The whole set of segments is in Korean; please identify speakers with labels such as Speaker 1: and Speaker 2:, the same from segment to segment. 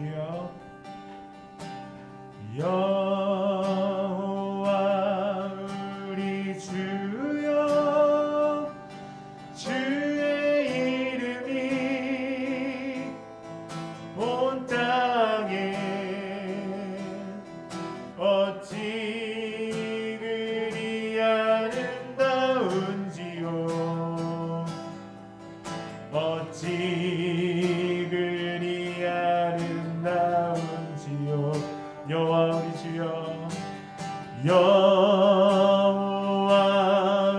Speaker 1: 주여. 여호와 우리 주여, 주의 이름이 온 땅에 어찌 그리 아름다운지요. 어찌 그리 아름다운지요. 여호와 우리 주여, 여호와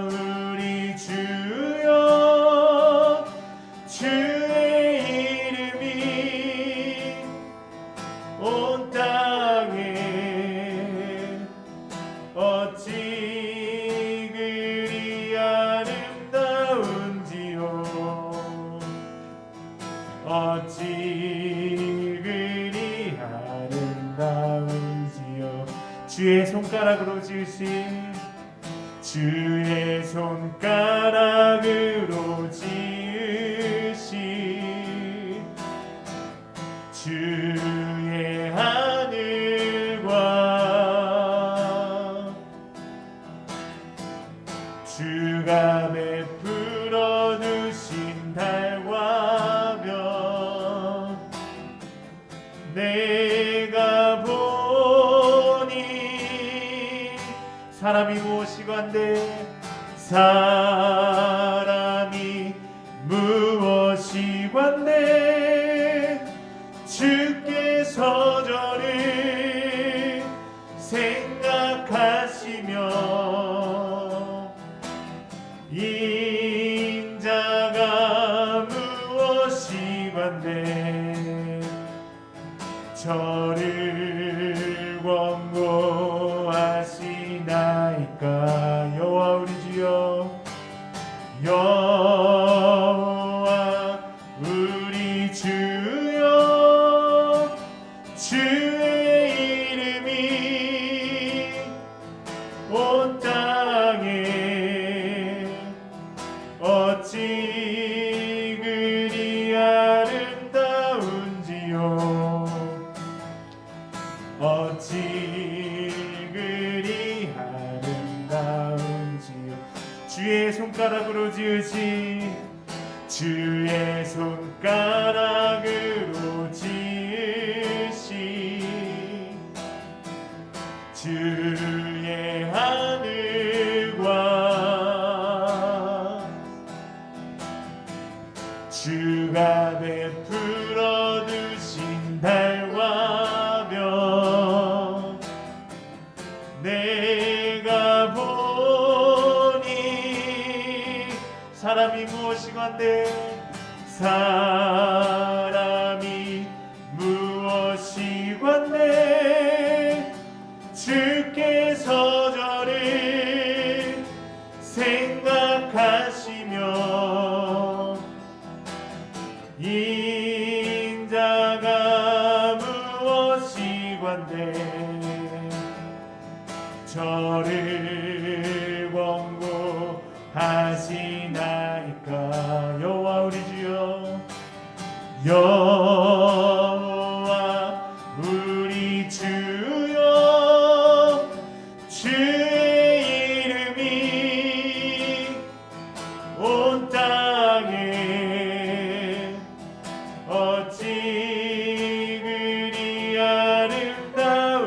Speaker 1: 우리 주여, 주의 이름이 온 땅에 어찌 그리 아름다운지요. 어찌 그리 아름다운지요. 주의 손가락으로 지으신, 주의 손가락으로 지으신 주의 하늘과 주가 베풀어 두신 달과 별, 내가 보니 사람이 무엇이건대, 사람이 무엇이건대, 주께서 저를 생각하시며 인자가 무엇이건대, 저를 권고하시나이까. 여호와 우리 주여, 여호와 우리 주여, 주의 이름이 온 땅에 어찌 그리 아름다운지요. 어찌 그리 아름다운지요. 주의 손가락으로 지으신, 주의 손가락으로 지으신 주의 하늘과 주가 베풀어 두신 달과 별, 내가 보니 사람이 무엇이건대, 사람이 무엇이건대, 주께서 저를 생각하시며 인자가 무엇이건대, 저를 권고하시나이까. 여호와 우리 주여, 여호와 우리 주여, 주의 이름이 온 땅에 어찌 그리 아름다운지요.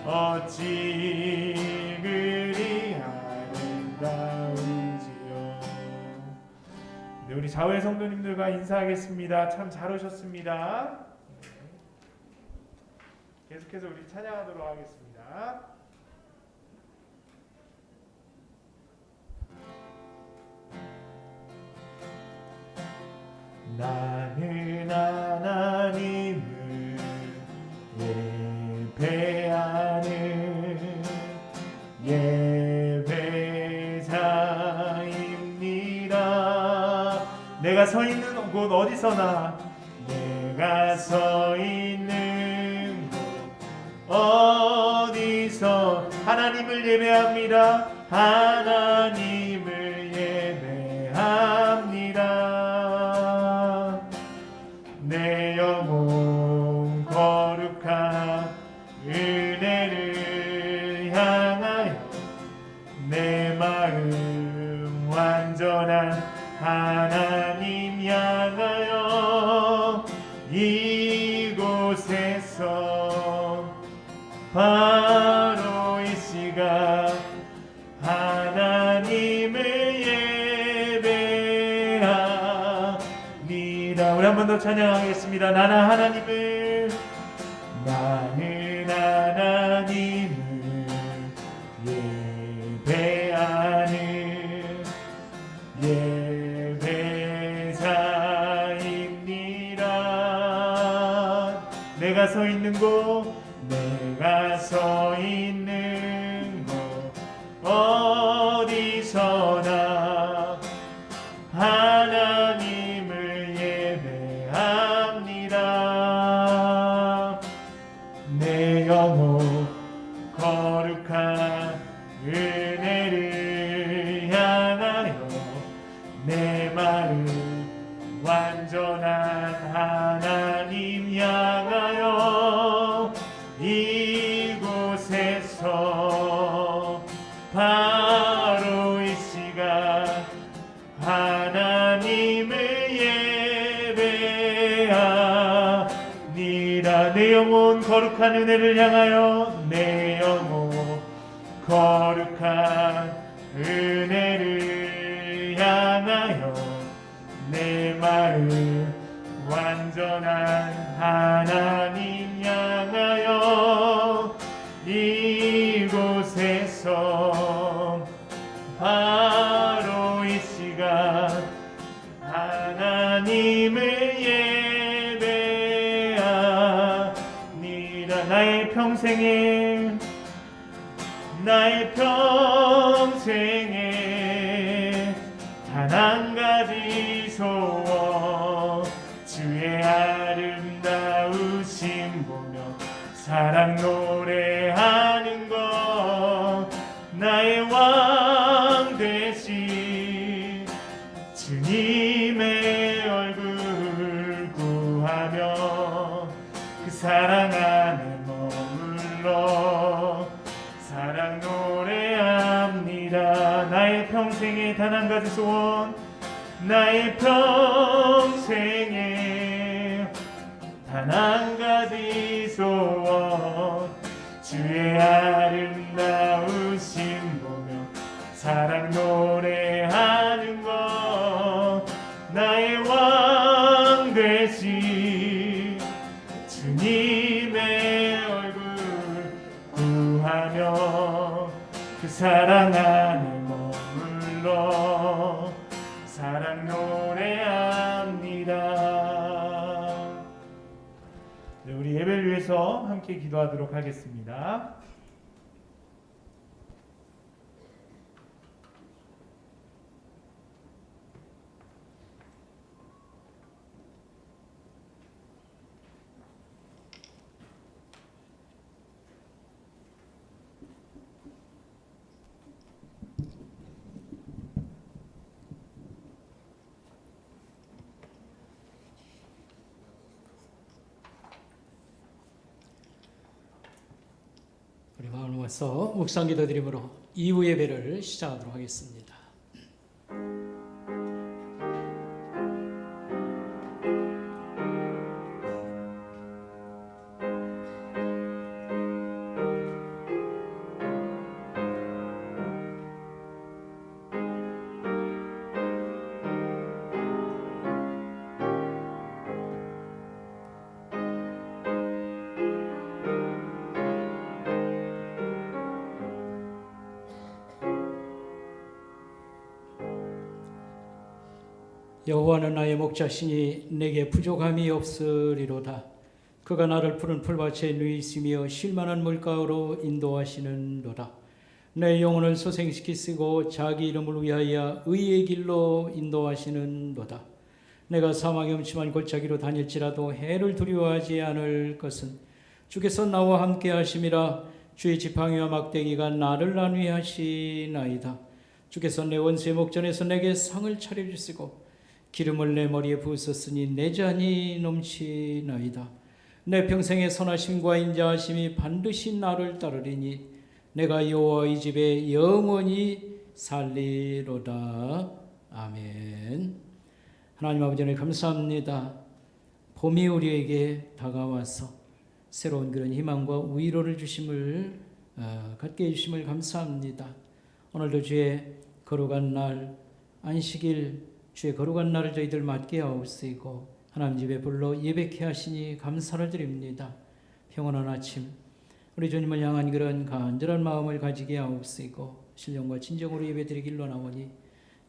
Speaker 1: 어찌 그리 아름다운지요. 네, 우리 자회 성도님들과 인사하겠습니다. 참 잘 오셨습니다. 계속해서 우리 찬양하도록 하겠습니다. 나는 하나님을 예배하는 예배자입니다. 내가 서 있는 곳 어디서나, 내가 서 있는 곳 어디서 하나님을 예배합니다. 하나님을 예배합니다. 향하여 이곳에서 바로 이 시각 하나님을 예배합니다. 우리 한 번 더 찬양하겠습니다. 나는 하나님을 예배하는 예배자입니다. 내가 서 있는 곳 어디서나 하나님을 예배합니다. 내 영혼 거룩한 은혜를 향하여 내 마음 완전한 하나님 향하여 이곳에서 바로 이 시각 하나님을 예배합니다. 내 영혼 거룩한 은혜를 향하여 내 영혼 거룩한 은혜를 향하여 내 마음 완전한 하나님 향하여 이곳에서 바로 이 시각 하나님을 예배합니다. 나의 평생에 단 한 가지 소원 주의 아름다우심 보며 사랑 노래하는 것 나의 왕 되신 주님의 얼굴 구하며 그 사랑 안에 머물러 사랑 노래합니다. 나의 평생에 단 한 가지 소원 나의 평생에 단 한 가지 소원 주의 아름다우심 보며 사랑 노래하는 것 나의 왕 되신 주님의 얼굴 구하며 그 사랑 안에 머물러 사랑 노래합니다. 네, 우리 예배를 위해서 함께 기도하도록 하겠습니다.
Speaker 2: 우리 마음을 모아서 묵상 기도 드림으로 2부 예배를 시작하도록 하겠습니다. 여호와는 나의 목자시니 내게 부족함이 없으리로다. 그가 나를 푸른 풀밭에 누이시며 쉴만한 물가로 인도하시는도다. 내 영혼을 소생시키시고 자기 이름을 위하여 의의 길로 인도하시는도다. 내가 사망의 음침한 골짜기로 다닐지라도 해를 두려워하지 않을 것은 주께서 나와 함께 하심이라. 주의 지팡이와 막대기가 나를 안위하시나이다. 주께서 내 원수의 목전에서 내게 상을 차려주시고 기름을 내 머리에 부으셨으니 내 잔이 넘치나이다. 내 평생의 선하심과 인자하심이 반드시 나를 따르리니 내가 여호와의 집에 영원히 살리로다. 아멘. 하나님 아버지 하나님 감사합니다. 봄이 우리에게 다가와서 새로운 그런 희망과 위로를 주심을 갖게 해주심을 감사합니다. 오늘도 주의 거룩한 날 안식일 주의 거룩한 날을 저희들 맞게 하옵시고 하나님 집에 불러 예배케 하시니 감사를 드립니다. 평온한 아침 우리 주님을 향한 그런 간절한 마음을 가지게 하옵시고 신령과 진정으로 예배드리길로 나오니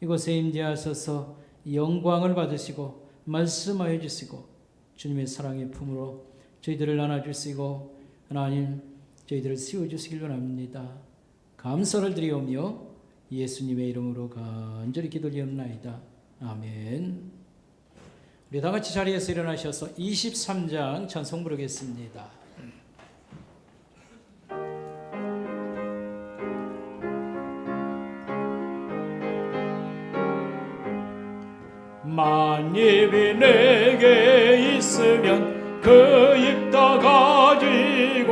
Speaker 2: 이곳에 임재하셔서 영광을 받으시고 말씀하여 주시고 주님의 사랑의 품으로 저희들을 안아주시고 하나님 저희들을 세워주시길 원합니다. 감사를 드리오며 예수님의 이름으로 간절히 기도드리옵나이다. 아멘. 우리 다같이 자리에서 일어나셔서 23장 찬송 부르겠습니다. 만입이 내게 있으면 그 입 다 가지고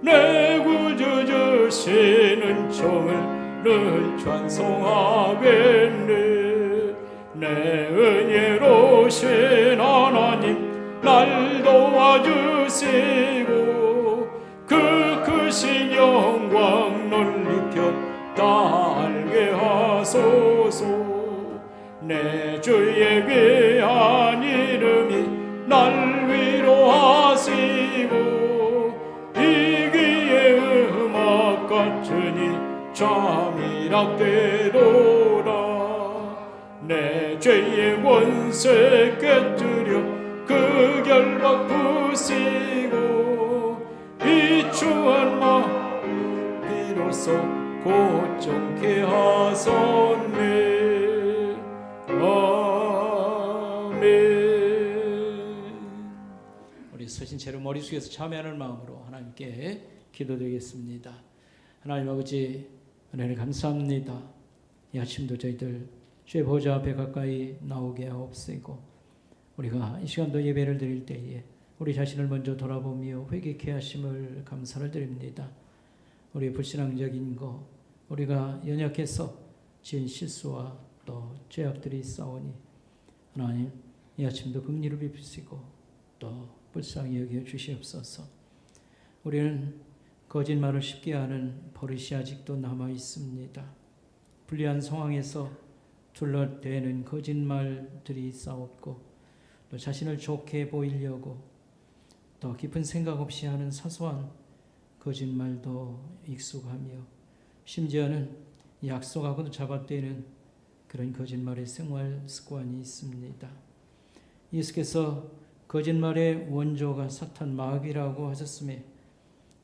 Speaker 2: 내 구주 주시는 종을 늘 찬송하겠네. 내 은혜로신 하나님 날 도와주시고 그 크신 영광 널리 펴다 알게 하소서. 내 주의 귀한 이름이 날 위로하시고 이기의 음악 같으니 잠이락되도다. 내 죄의 원세 깨뜨려 그 결박 부시고 이 추한 마음 비로소 고정케 하소네. 우리 서신 채로 머리 숙여서 참여하는 마음으로 하나님께 기도드리겠습니다. 하나님 아버지 은혜를 감사합니다. 이 아침도 저희들 주의 보좌 앞에 가까이 나오게 하옵시고 우리가 이 시간도 예배를 드릴 때에 우리 자신을 먼저 돌아보며 회개케 하심을 감사를 드립니다. 우리의 불신앙적인 것 우리가 연약해서 지은 실수와 또 죄악들이 있사오니 하나님 이 아침도 긍휼을 베푸시고 또 불쌍히 여겨 주시옵소서. 우리는 거짓말을 쉽게 하는 버릇이 아직도 남아 있습니다. 불리한 상황에서 둘러대는 거짓말들이 싸웠고 또 자신을 좋게 보이려고 또 깊은 생각 없이 하는 사소한 거짓말도 익숙하며 심지어는 약속하고도 잡아떼는 그런 거짓말의 생활 습관이 있습니다. 예수께서 거짓말의 원조가 사탄 마귀라고 하셨음에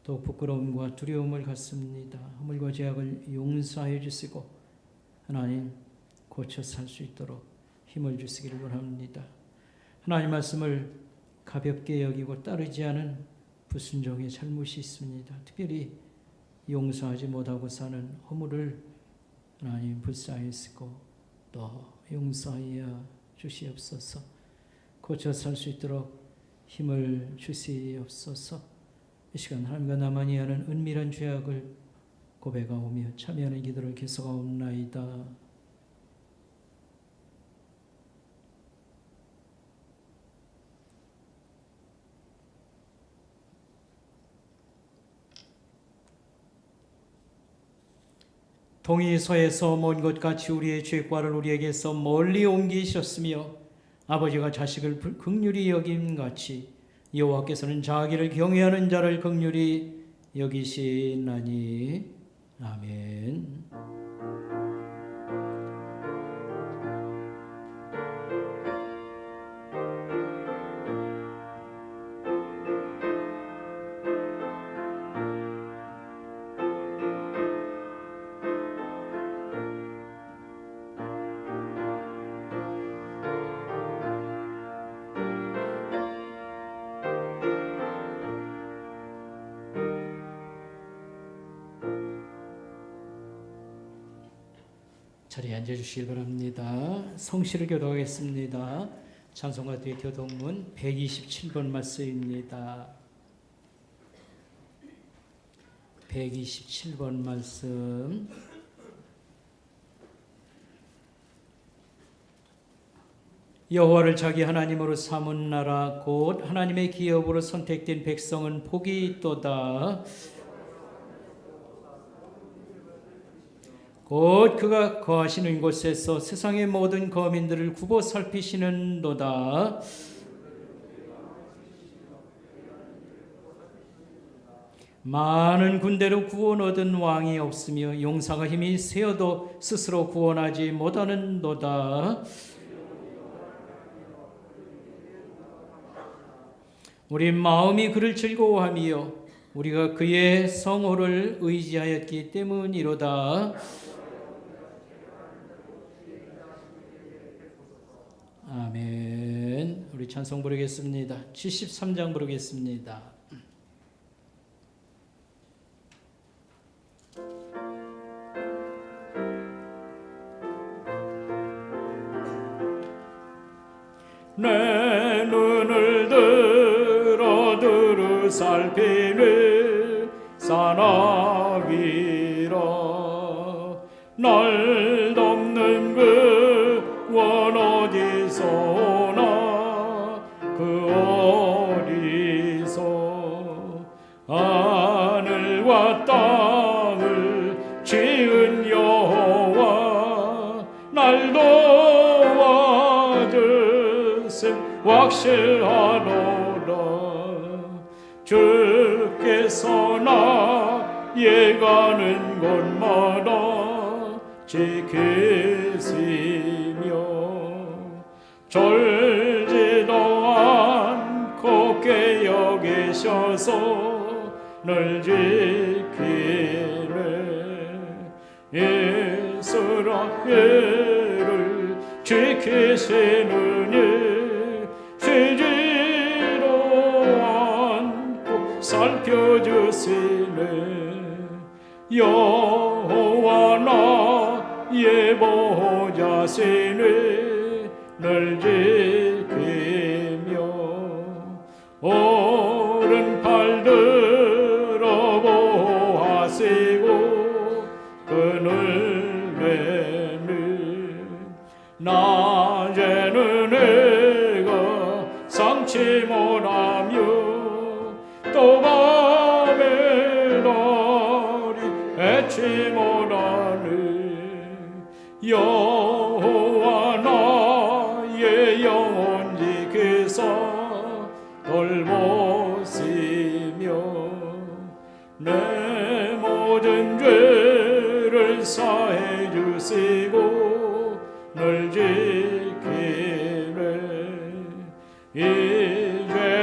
Speaker 2: 또 부끄러움과 두려움을 갖습니다. 허물과 죄악을 용서해 주시고 하나님 고쳐 살 수 있도록 힘을 주시기를 원합니다. 하나님 말씀을 가볍게 여기고 따르지 않은 불순종의 잘못이 있습니다. 특별히 용서하지 못하고 사는 허물을 하나님 불쌍히시고 또 용서하여 주시옵소서. 고쳐 살 수 있도록 힘을 주시옵소서. 이 시간 하나님과 나만이 하는 은밀한 죄악을 고백하오며 참여하는 기도를 계속하옵나이다. 동이 서에서 먼 곳같이 우리의 죄과를 우리에게서 멀리 옮기셨으며 아버지가 자식을 긍휼히 여김같이 여호와께서는 자기를 경외하는 자를 긍휼히 여기시나니. 아멘. 자리에 앉아주시길 바랍니다. 성시를 교독하겠습니다. 찬송가 뒤에 교독문 127번 말씀입니다. 127번 말씀. 여호와를 자기 하나님으로 삼은 나라 곧 하나님의 기업으로 선택된 백성은 복이 있도다. 곧 그가 거하시는 곳에서 세상의 모든 거민들을 굽어 살피시는도다. 많은 군대로 구원 얻은 왕이 없으며 용사가 힘이 세어도 스스로 구원하지 못하는도다. 우리 마음이 그를 즐거워하며 우리가 그의 성호를 의지하였기 때문이로다. 아멘. 우리 찬송 부르겠습니다. 73장 부르겠습니다. 내 눈을 들어 두루 살피는 사나위라. 날 덮는 그 원 어디서 오나 그 어디서 하늘과 땅을 지은 여호와 날 도와주심 확실하노라. 주께서 나 예가는 곳마다 지키시며 졸지도 않고 깨어 계셔서 늘 지키네. 이스라엘을 지키시느니 쉬지도 않고 살펴주시네. 여호와 나의 보호자시네. 늘 지키며 오른팔 들어 보호하시고 그늘 외는 낮에는 내가 상치 못하며 또 밤에 달이 애치 못하네. 여호와 나의 영혼 지키사 돌보시며 내 모든 죄를 사해 주시고 늘 지키네.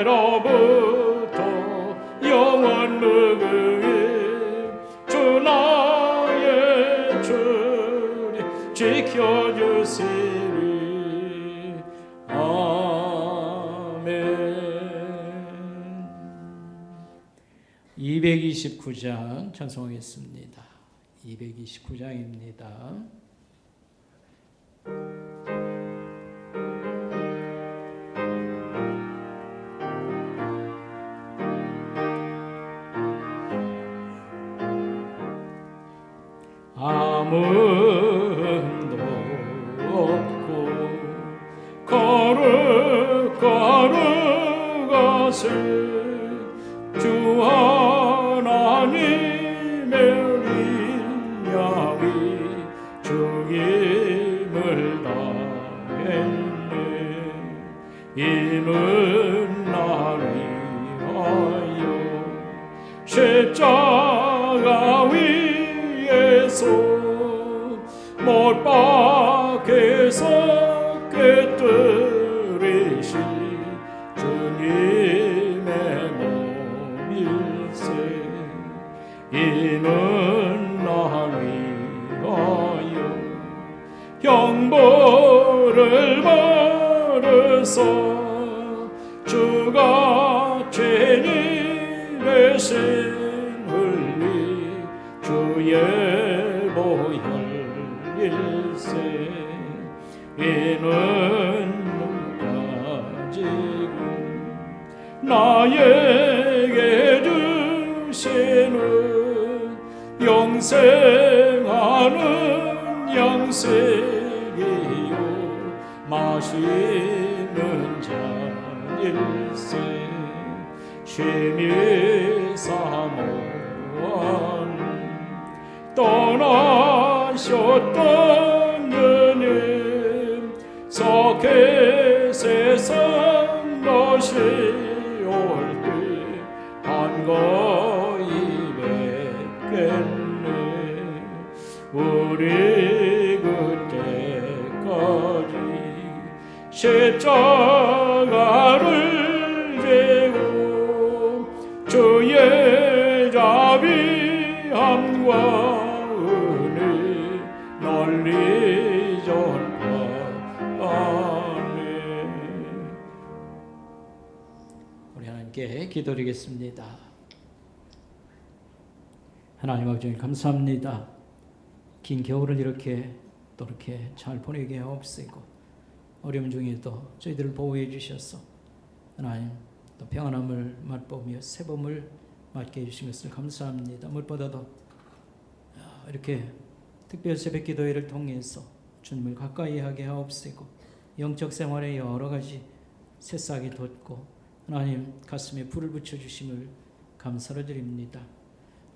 Speaker 2: 이제로부터 영원 무궁히 주 나의 주님 지켜주시리. 아멘. 229장 찬송하겠습니다. 229장입니다. 아무도 없고 거룩하세 주 하나님의 인양이 죽임을 당했네. 이는 나를 위하여 십자가 위에서 못 박혀서 꿰뚫이신 주님의 몸일세. 이는 나를 위하여 형벌을 받으사 주가 죄인 대신 흘리 주의 보혈일세. 이는 누가 지금 나에게 주시는 영생하는 양식이요 마시 일세 심히 사모한 떠나셨던 주님 속해 세상 다시 올 때 한가히 뵙겠네. 우리 그때까지 십자가를 지고 주의 자비함과 은혜 널리 전파하네. 우리 하나님께 기도드리겠습니다. 하나님 아버지 감사합니다. 긴 겨울을 이렇게 또 이렇게 잘 보내게 하옵시고 어려움 중에도 저희들을 보호해 주셔서 하나님 또 평안함을 맛보며 새 봄을 맞게 해주신 것을 감사합니다. 무엇보다도 이렇게 특별 새벽 기도회를 통해서 주님을 가까이 하게 하옵시고 영적 생활에 여러 가지 새싹이 돋고 하나님 가슴에 불을 붙여주심을 감사를 드립니다.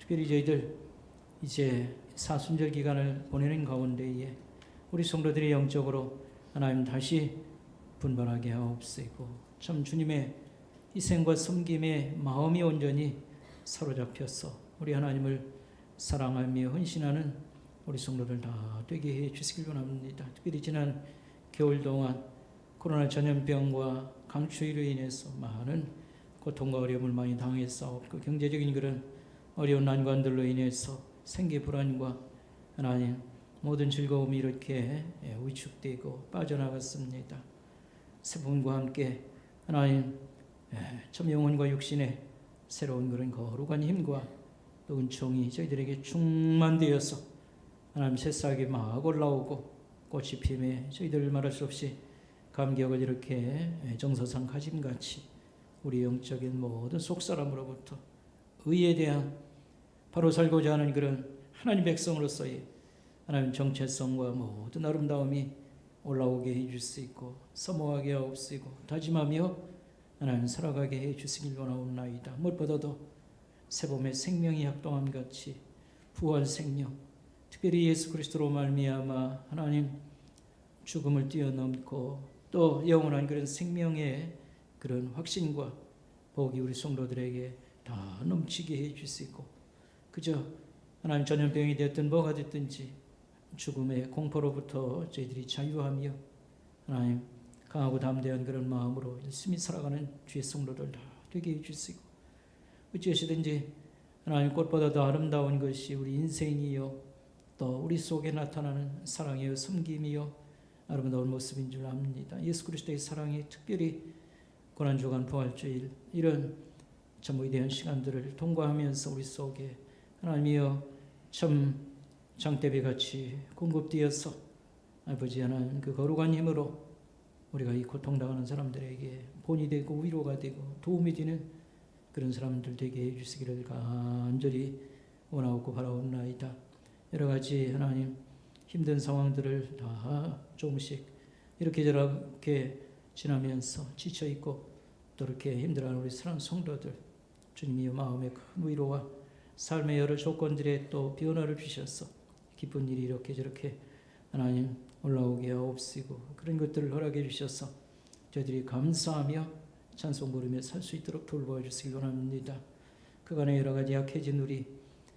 Speaker 2: 특별히 저희들 이제 사순절 기간을 보내는 가운데에 우리 성도들이 영적으로 하나님 다시 분발하게 하옵시고 참 주님의 희생과 섬김에 마음이 온전히 사로잡혀서 우리 하나님을 사랑하며 헌신하는 우리 성도들 다 되게 해 주시길 원합니다. 특별히 지난 겨울 동안 코로나 전염병과 강추위로 인해서 많은 고통과 어려움을 많이 당했사옵고 경제적인 그런 어려운 난관들로 인해서 생계 불안과 하나님 모든 즐거움이 이렇게 위축되고 빠져나갔습니다. 새봄과 함께 하나님 참 영혼과 육신의 새로운 그런 거룩한 힘과 또 은총이 저희들에게 충만되어서 하나님 새싹이 막 올라오고 꽃이 피매 저희들 말할 수 없이 감격을 이렇게 정서상 가짐같이 우리 영적인 모든 속사람으로부터 의에 대한 바로 살고자 하는 그런 하나님 백성으로서의 하나님 정체성과 모든 아름다움이 올라오게 해줄 수 있고 사모하게 하옵시고 다짐하며 하나님 살아가게 해주시길 원하옵나이다. 무엇보다도 새봄의 생명이 약동함같이 부활 생명 특별히 예수 그리스도로 말미암아 하나님 죽음을 뛰어넘고 또 영원한 그런 생명의 그런 확신과 복이 우리 성도들에게 다 넘치게 해주시고 그저 하나님 전염병이 되었든 뭐가 됐든지 죽음의 공포로부터 저희들이 자유하며 하나님 강하고 담대한 그런 마음으로 열심히 살아가는 주의 성도들 다 되게 해주시고 어찌하시든지 하나님 꽃보다 더 아름다운 것이 우리 인생이요 또 우리 속에 나타나는 사랑이요 섬김이요 아름다운 모습인 줄 압니다. 예수 그리스도의 사랑이 특별히 고난주간 부활주일 이런 참 위대한 시간들을 통과하면서 우리 속에 하나님이여 참 장대비같이 공급되어서 아버지 하나님 그 거룩한 힘으로 우리가 이 고통당하는 사람들에게 본이 되고 위로가 되고 도움이 되는 그런 사람들 되게 해주시기를 간절히 원하고 바라옵나이다. 여러 가지 하나님 힘든 상황들을 다 조금씩 이렇게 저렇게 지나면서 지쳐있고 또 이렇게 힘들어하는 우리 사랑하는 성도들 주님이 마음의 큰 위로와 삶의 여러 조건들에 또 변화를 주셔서 기쁜 일이 이렇게 저렇게 하나님 올라오게 하옵시고 그런 것들을 허락해 주셔서 저희들이 감사하며 찬송 부르며 살 수 있도록 돌보아 주시기 원합니다. 그간의 여러 가지 약해진 우리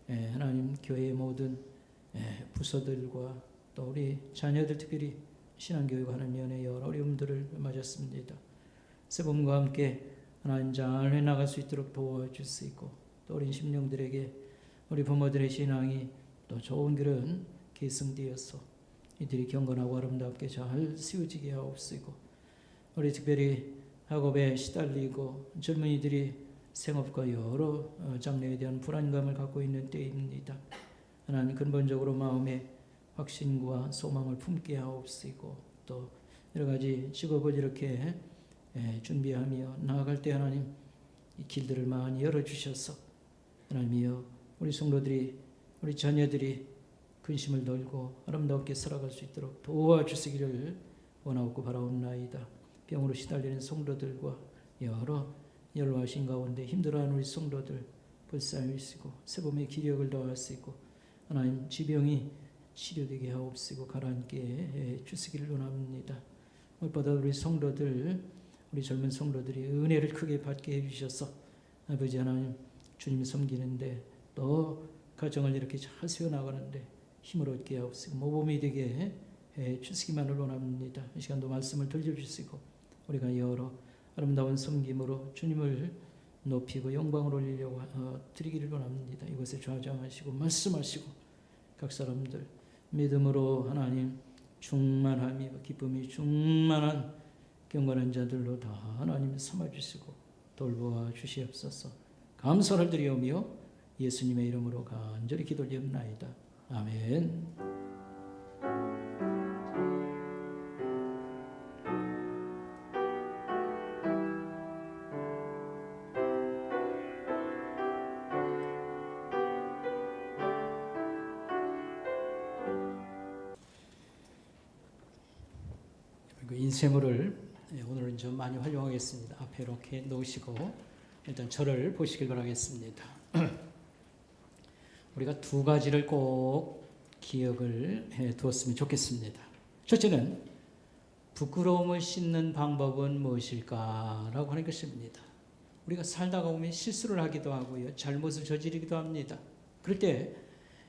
Speaker 2: 하나님 교회의 모든 부서들과 또 우리 자녀들 특별히 신앙교육하는 면에 여러 어려움들을 맞았습니다. 새봄과 함께 하나님 잘 해나갈 수 있도록 도와주시고 또 어린 심령들에게 우리 부모들의 신앙이 또 좋은 그런 계승되어서 이들이 경건하고 아름답게 잘 세워지게 하옵시고 우리 특별히 학업에 시달리고 젊은이들이 생업과 여러 장래에 대한 불안감을 갖고 있는 때입니다. 하나님 근본적으로 마음에 확신과 소망을 품게 하옵시고 또 여러 가지 직업을 이렇게 준비하며 나아갈 때 하나님 이 길들을 많이 열어주셔서 하나님이여 우리 성도들이 우리 자녀들이 근심을 덜고 아름답게 살아갈 수 있도록 도와주시기를 원하고 바라옵나이다. 병으로 시달리는 성도들과 여러 연로하신 가운데 힘들어하는 우리 성도들 불쌍히시고 새봄의 기력을 더하시고 하나님 지병이 치료되게 하옵시고 가라앉게 해 주시기를 원합니다. 무엇보다 우리 성도들, 우리 젊은 성도들이 은혜를 크게 받게 해주셔서 아버지 하나님 주님 섬기는데 또 가정을 이렇게 잘 세워나가는데 힘을 얻게 하옵시고 모범이 되게 해 주시기만을 원합니다. 이 시간도 말씀을 들려주시고 우리가 여러 아름다운 섬김으로 주님을 높이고 영광을 올리려고 드리기를 원합니다. 이것에 좌정하시고 말씀하시고 각 사람들 믿음으로 하나님 충만함이 기쁨이 충만한 경건한 자들로 다 하나님 삼아주시고 돌보아 주시옵소서. 감사를 드리오며 예수님의 이름으로 간절히 기도드리옵나이다. 아멘. 그 인쇄물을 오늘은 좀 많이 활용하겠습니다. 앞에 이렇게 놓으시고 일단 저를 보시길 바라겠습니다. 우리가 두 가지를 꼭 기억을 해 두었으면 좋겠습니다. 첫째는 부끄러움을 씻는 방법은 무엇일까라고 하는 것입니다. 우리가 살다가 보면 실수를 하기도 하고요. 잘못을 저지르기도 합니다. 그럴 때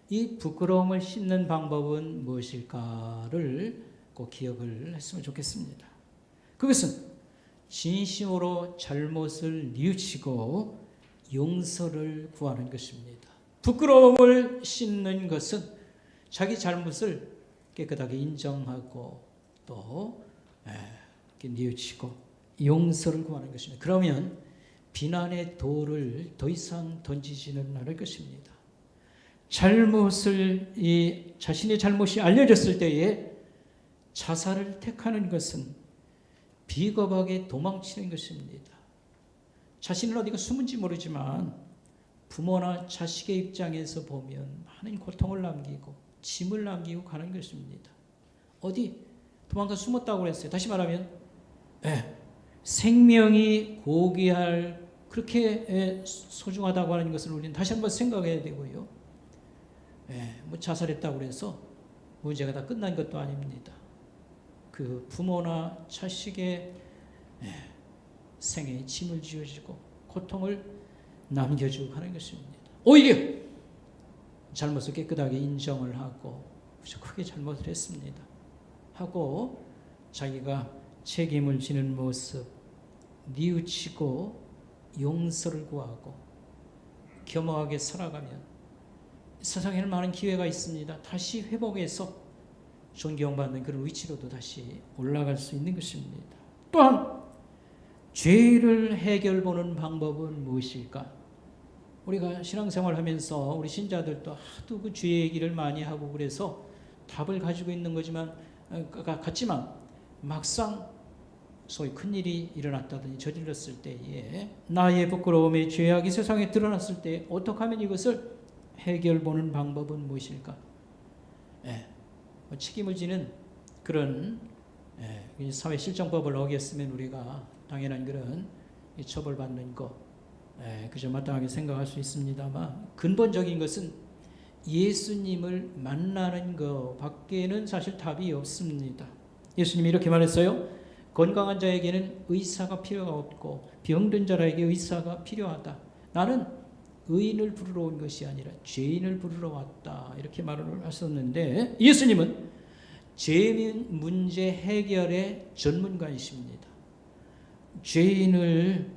Speaker 2: 이 부끄러움을 씻는 방법은 무엇일까를 꼭 기억을 했으면 좋겠습니다. 그것은 진심으로 잘못을 뉘우치고 용서를 구하는 것입니다. 부끄러움을 씻는 것은 자기 잘못을 깨끗하게 인정하고 또 뉘우치고 용서를 구하는 것입니다. 그러면 비난의 돌을 더 이상 던지지는 않을 것입니다. 자신의 잘못이 알려졌을 때에 자살을 택하는 것은 비겁하게 도망치는 것입니다. 자신은 어디가 숨은지 모르지만 부모나 자식의 입장에서 보면 많은 고통을 남기고 짐을 남기고 가는 것입니다. 어디 도망가 숨었다고 그랬어요. 다시 말하면 생명이 고귀할 그렇게 소중하다고 하는 것을 우리는 다시 한번 생각해야 되고요. 뭐 자살했다고 해서 문제가 다 끝난 것도 아닙니다. 그 부모나 자식의 생에 짐을 지어주고 고통을 남겨주고 하는 것입니다. 오히려 잘못을 깨끗하게 인정을 하고 크게 잘못을 했습니다 하고 자기가 책임을 지는 모습, 뉘우치고 용서를 구하고 겸허하게 살아가면 세상에는 많은 기회가 있습니다. 다시 회복해서 존경받는 그런 위치로도 다시 올라갈 수 있는 것입니다. 또한 죄를 해결보는 방법은 무엇일까? 우리가 신앙생활 하면서 우리 신자들도 하도 그 죄 얘기를 많이 하고 그래서 답을 가지고 있는 거지만 같지만 막상 소위 큰일이 일어났다든지 저질렀을 때에 나의 부끄러움의 죄악이 세상에 드러났을 때 어떻게 하면 이것을 해결보는 방법은 무엇일까? 책임을 지는 그런 사회 실정법을 어겼으면 우리가 당연한 그런 처벌받는 것 그저 마땅하게 생각할 수 있습니다만 근본적인 것은 예수님을 만나는 것 밖에는 사실 답이 없습니다. 예수님이 이렇게 말했어요. 건강한 자에게는 의사가 필요가 없고 병든 자에게 의사가 필요하다. 나는 의인을 부르러 온 것이 아니라 죄인을 부르러 왔다. 이렇게 말을 하셨는데 예수님은 죄 문제 해결의 전문가이십니다. 죄인을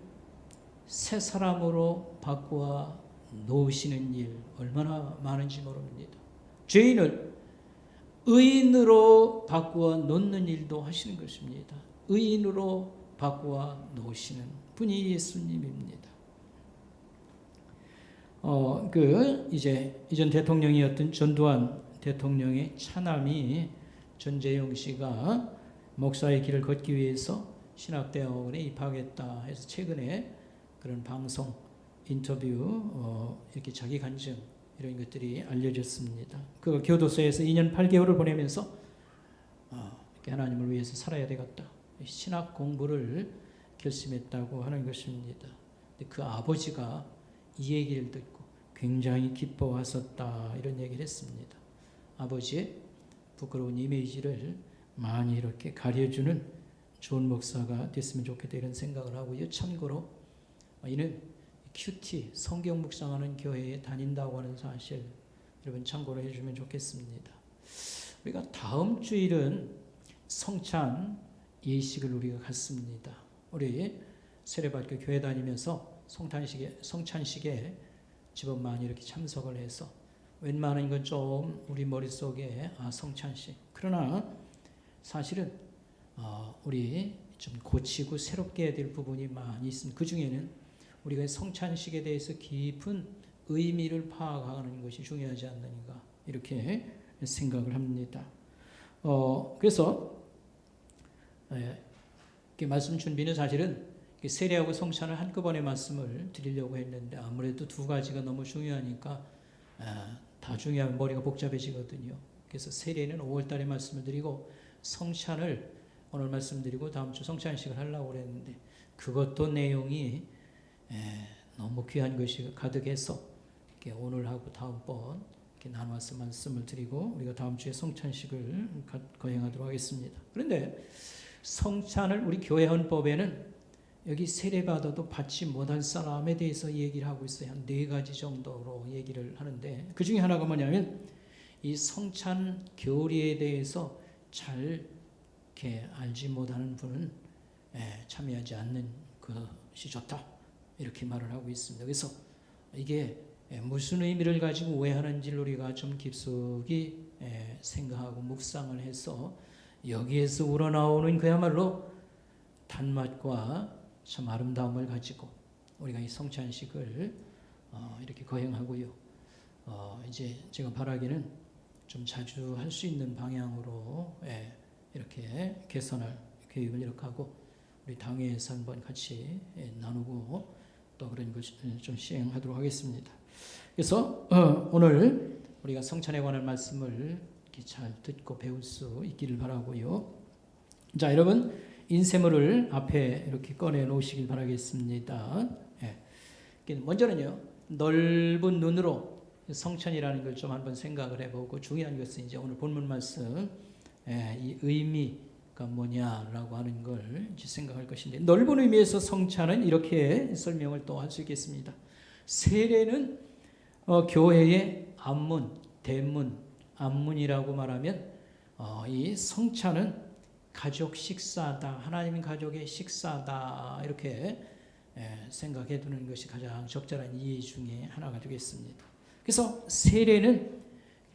Speaker 2: 새 사람으로 바꾸어 놓으시는 일 얼마나 많은지 모릅니다. 죄인을 의인으로 바꾸어 놓는 일도 하시는 것입니다. 의인으로 바꾸어 놓으시는 분이 예수님입니다. 이제 이전 대통령이었던 전두환 대통령의 차남이 전재용 씨가 목사의 길을 걷기 위해서 신학대학원에 입학했다 해서 최근에 그런 방송 인터뷰 이렇게 자기 간증 이런 것들이 알려졌습니다. 그 교도소에서 2년 8개월을 보내면서 이렇게 하나님을 위해서 살아야 되겠다. 신학 공부를 결심했다고 하는 것입니다. 근데 그 아버지가 이 얘기를 듣고 굉장히 기뻐하셨다 이런 얘기를 했습니다. 아버지의 부끄러운 이미지를 많이 이렇게 가려주는 좋은 목사가 됐으면 좋겠다 이런 생각을 하고요. 참고로 이는 큐티 성경 묵상하는 교회에 다닌다고 하는 사실 여러분 참고로 해주면 좋겠습니다. 우리가 다음 주일은 성찬 예식을 우리가 갖습니다. 우리 세례받고 교회 다니면서 성찬식에 집은 많이 이렇게 참석을 해서 웬만한 건 좀 우리 머릿속에 성찬식 그러나 사실은 우리 좀 고치고 새롭게 해야 될 부분이 많이 있습니다. 그 중에는 우리가 성찬식에 대해서 깊은 의미를 파악하는 것이 중요하지 않느냐 이렇게 생각을 합니다. 그래서 말씀 준비는 사실은 세례하고 성찬을 한꺼번에 말씀을 드리려고 했는데 아무래도 두 가지가 너무 중요하니까 다 중요하면 머리가 복잡해지거든요. 그래서 세례는 5월 달에 말씀을 드리고 성찬을 오늘 말씀드리고 다음 주 성찬식을 하려고 그랬는데 그것도 내용이 너무 귀한 것이 가득해서 오늘하고 다음번 나눠서 말씀을 드리고 우리가 다음 주에 성찬식을 거행하도록 하겠습니다. 그런데 성찬을 우리 교회 헌법에는 여기 세례받아도 받지 못할 사람에 대해서 얘기를 하고 있어요. 한 4가지 정도로 얘기를 하는데 그 중에 하나가 뭐냐면 이 성찬 교리에 대해서 잘 이렇게 알지 못하는 분은 참여하지 않는 것이 좋다 이렇게 말을 하고 있습니다. 그래서 이게 무슨 의미를 가지고 왜 하는지를 우리가 좀 깊숙이 생각하고 묵상을 해서 여기에서 우러나오는 그야말로 단맛과 참 아름다움을 가지고 우리가 이 성찬식을 이렇게 거행하고요. 이제 제가 바라기는 좀 자주 할 수 있는 방향으로 이렇게 개선할 계획을 이렇게 하고 우리 당회에서 한번 같이 나누고 또 그런 것을 좀 시행하도록 하겠습니다. 그래서 오늘 우리가 성찬에 관한 말씀을 이렇게 잘 듣고 배울 수 있기를 바라고요. 자, 여러분 인쇄물을 앞에 이렇게 꺼내 놓으시길 바라겠습니다. 먼저는요, 넓은 눈으로 성찬이라는 걸 좀 한번 생각을 해보고 중요한 것은 이제 오늘 본문 말씀 이 의미가 뭐냐라고 하는 걸 이제 생각할 것인데 넓은 의미에서 성찬은 이렇게 설명을 또 할 수 있겠습니다. 세례는 교회의 앞문, 대문, 앞문이라고 말하면 이 성찬은 가족 식사다, 하나님 가족의 식사다 이렇게 생각해 두는 것이 가장 적절한 이해 중에 하나가 되겠습니다. 그래서 세례는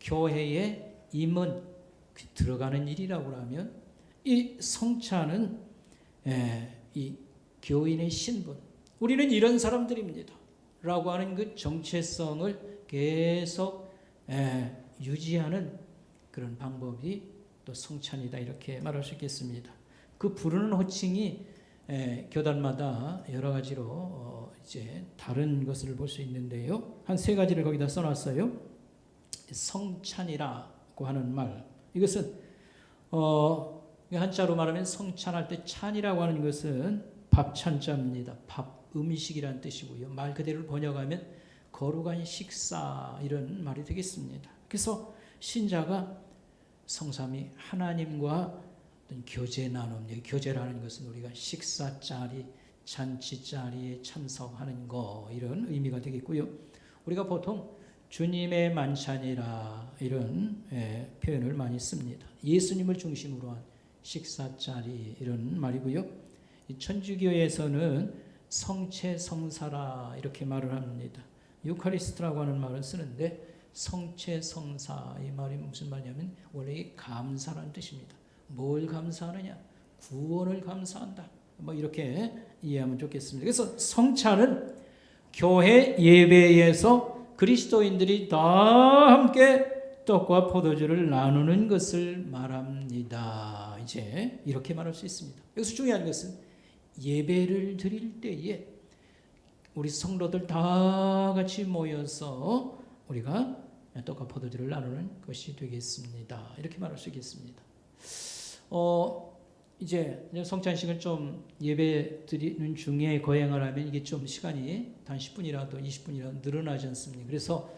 Speaker 2: 교회의 임은 들어가는 일이라고 하면 이 성찬은 이 교인의 신분, 우리는 이런 사람들입니다 라고 하는 그 정체성을 계속 유지하는 그런 방법이 또 성찬이다 이렇게 말할 수 있겠습니다. 그 부르는 호칭이 교단마다 여러 가지로 이제 다른 것을 볼 수 있는데요. 한 3가지를 거기다 써놨어요. 성찬이라고 하는 말, 이것은 한자로 말하면 성찬할 때 찬이라고 하는 것은 밥찬자입니다. 밥, 음식이라는 뜻이고요. 말 그대로 번역하면 거룩한 식사 이런 말이 되겠습니다. 그래서 신자가 성삼위 하나님과 어떤 교제 나눔, 교제라는 것은 우리가 식사 자리, 잔치 자리에 참석하는 거 이런 의미가 되겠고요. 우리가 보통 주님의 만찬이라 이런 표현을 많이 씁니다. 예수님을 중심으로 한 식사 자리 이런 말이고요. 천주교에서는 성체 성사라 이렇게 말을 합니다. 유카리스트라고 하는 말을 쓰는데 성체 성사 이 말이 무슨 말이냐면 원래 감사라는 뜻입니다. 뭘 감사하느냐? 구원을 감사한다. 뭐 이렇게 이해하면 좋겠습니다. 그래서 성찬은 교회 예배에서 그리스도인들이 다 함께 떡과 포도주를 나누는 것을 말합니다. 이제 이렇게 말할 수 있습니다. 여기서 중요한 것은 예배를 드릴 때에 우리 성도들 다 같이 모여서 우리가 떡과 포도주를 나누는 것이 되겠습니다. 이렇게 말할 수 있겠습니다. 이제 성찬식을 좀 예배 드리는 중에 거행을 하면 이게 좀 시간이 단 10분이라도 20분이라도 늘어나지 않습니까? 그래서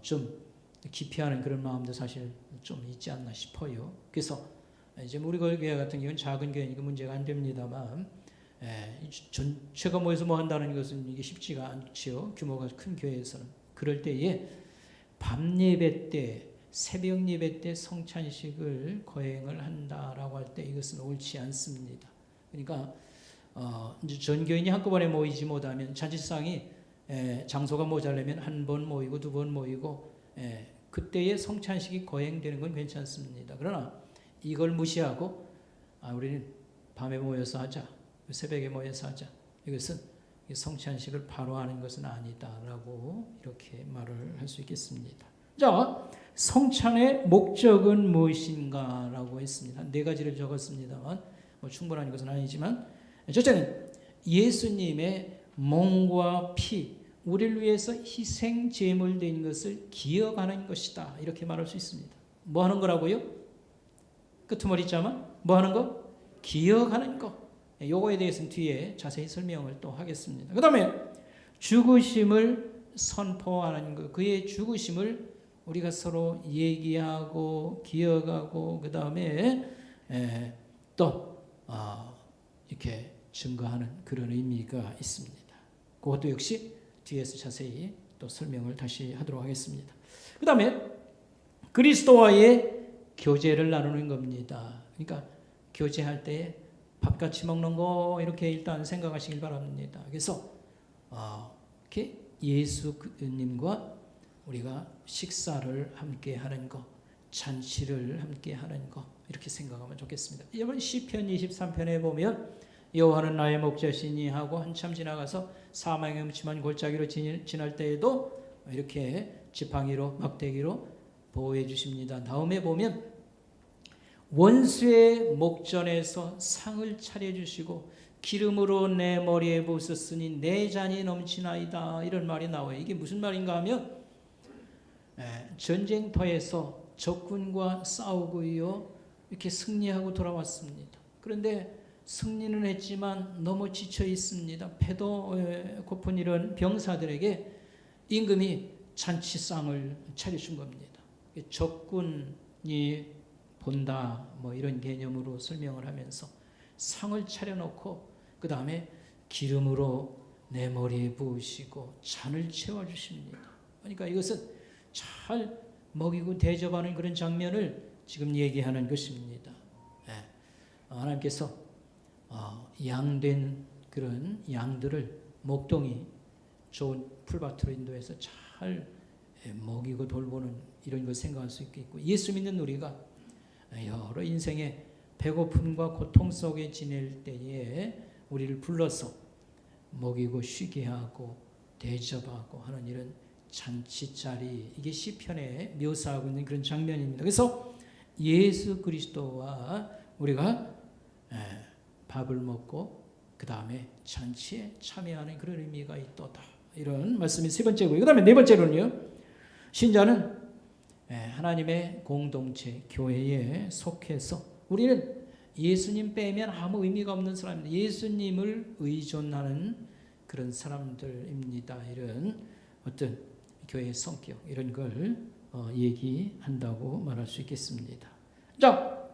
Speaker 2: 좀 기피하는 그런 마음도 사실 좀 있지 않나 싶어요. 그래서 이제 우리 교회 같은 경우는 작은 교회니까 문제가 안 됩니다만, 전체가 모여서 뭐 한다는 것은 이게 쉽지가 않죠. 규모가 큰 교회에서는. 그럴 때에 밤 예배 때, 새벽 예배 때 성찬식을 거행을 한다라고 할 때 이것은 옳지 않습니다. 그러니까 이제 전 교인이 한꺼번에 모이지 못하면 잔치상이 장소가 모자라면 한 번 모이고 두 번 모이고 그때의 성찬식이 거행되는 건 괜찮습니다. 그러나 이걸 무시하고 우리는 밤에 모여서 하자, 새벽에 모여서 하자, 이것은 성찬식을 바로 하는 것은 아니다라고 이렇게 말을 할 수 있겠습니다. 자, 성찬의 목적은 무엇인가라고 했습니다. 네 가지를 적었습니다만 충분한 것은 아니지만, 첫째는 예수님의 몸과 피, 우리를 위해서 희생 제물된 것을 기억하는 것이다, 이렇게 말할 수 있습니다. 뭐 하는 거라고요? 끄트머리 자만 뭐 하는 거? 기억하는 거. 요거에 대해서는 뒤에 자세히 설명을 또 하겠습니다. 그 다음에 죽으심을 선포하는 것, 그의 죽으심을 우리가 서로 얘기하고 기억하고 그 다음에 또 이렇게 증거하는 그런 의미가 있습니다. 그것도 역시 뒤에서 자세히 또 설명을 다시 하도록 하겠습니다. 그 다음에 그리스도와의 교제를 나누는 겁니다. 그러니까 교제할 때 밥 같이 먹는 거 이렇게 일단 생각하시길 바랍니다. 그래서 이렇게 예수님과 우리가 식사를 함께 하는 거, 잔치를 함께 하는 거, 이렇게 생각하면 좋겠습니다. 여러분 시편 23편에 보면 여호와는 나의 목자시니 하고 한참 지나가서 사망의 음침한 골짜기로 지날 때에도 이렇게 지팡이로 막대기로 보호해 주십니다. 다음에 보면 원수의 목전에서 상을 차려주시고 기름으로 내 머리에 부으셨으니 내 잔이 넘치나이다, 이런 말이 나와요. 이게 무슨 말인가 하면 전쟁터에서 적군과 싸우고요, 이렇게 승리하고 돌아왔습니다. 그런데 승리는 했지만 너무 지쳐 있습니다. 배도 고픈 이런 병사들에게 임금이 잔치상을 차려준 겁니다. 적군이 본다, 뭐 이런 개념으로 설명을 하면서 상을 차려놓고 그 다음에 기름으로 내 머리에 부으시고 잔을 채워주십니다. 그러니까 이것은 잘 먹이고 대접하는 그런 장면을 지금 얘기하는 것입니다. 하나님께서 양된 그런 양들을 목동이 좋은 풀밭으로 인도해서 잘 먹이고 돌보는 이런 걸 생각할 수 있겠고, 예수 믿는 우리가 여러 인생의 배고픔과 고통 속에 지낼 때에 우리를 불러서 먹이고 쉬게 하고 대접하고 하는 이런 잔치자리, 이게 시편에 묘사하고 있는 그런 장면입니다. 그래서 예수 그리스도와 우리가 밥을 먹고 그 다음에 잔치에 참여하는 그런 의미가 있도다, 이런 말씀이 세 번째고요. 그 다음에 네 번째로는요, 신자는 하나님의 공동체, 교회에 속해서 우리는 예수님 빼면 아무 의미가 없는 사람입니다. 예수님을 의존하는 그런 사람들입니다. 이런 어떤 교회의 성격, 이런 걸 얘기한다고 말할 수 있겠습니다. 자,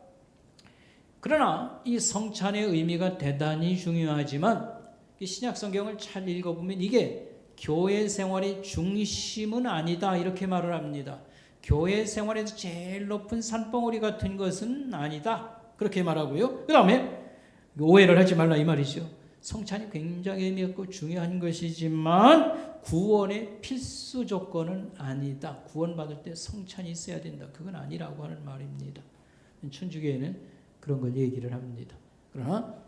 Speaker 2: 그러나 이 성찬의 의미가 대단히 중요하지만 신약 성경을 잘 읽어보면 이게 교회 생활의 중심은 아니다, 이렇게 말을 합니다. 교회 생활에서 제일 높은 산봉우리 같은 것은 아니다, 그렇게 말하고요. 그 다음에 오해를 하지 말라, 이 말이죠. 성찬이 굉장히 의미있고 중요한 것이지만 구원의 필수 조건은 아니다. 구원받을 때 성찬이 있어야 된다, 그건 아니라고 하는 말입니다. 천주교에는 그런 걸 얘기를 합니다. 그러나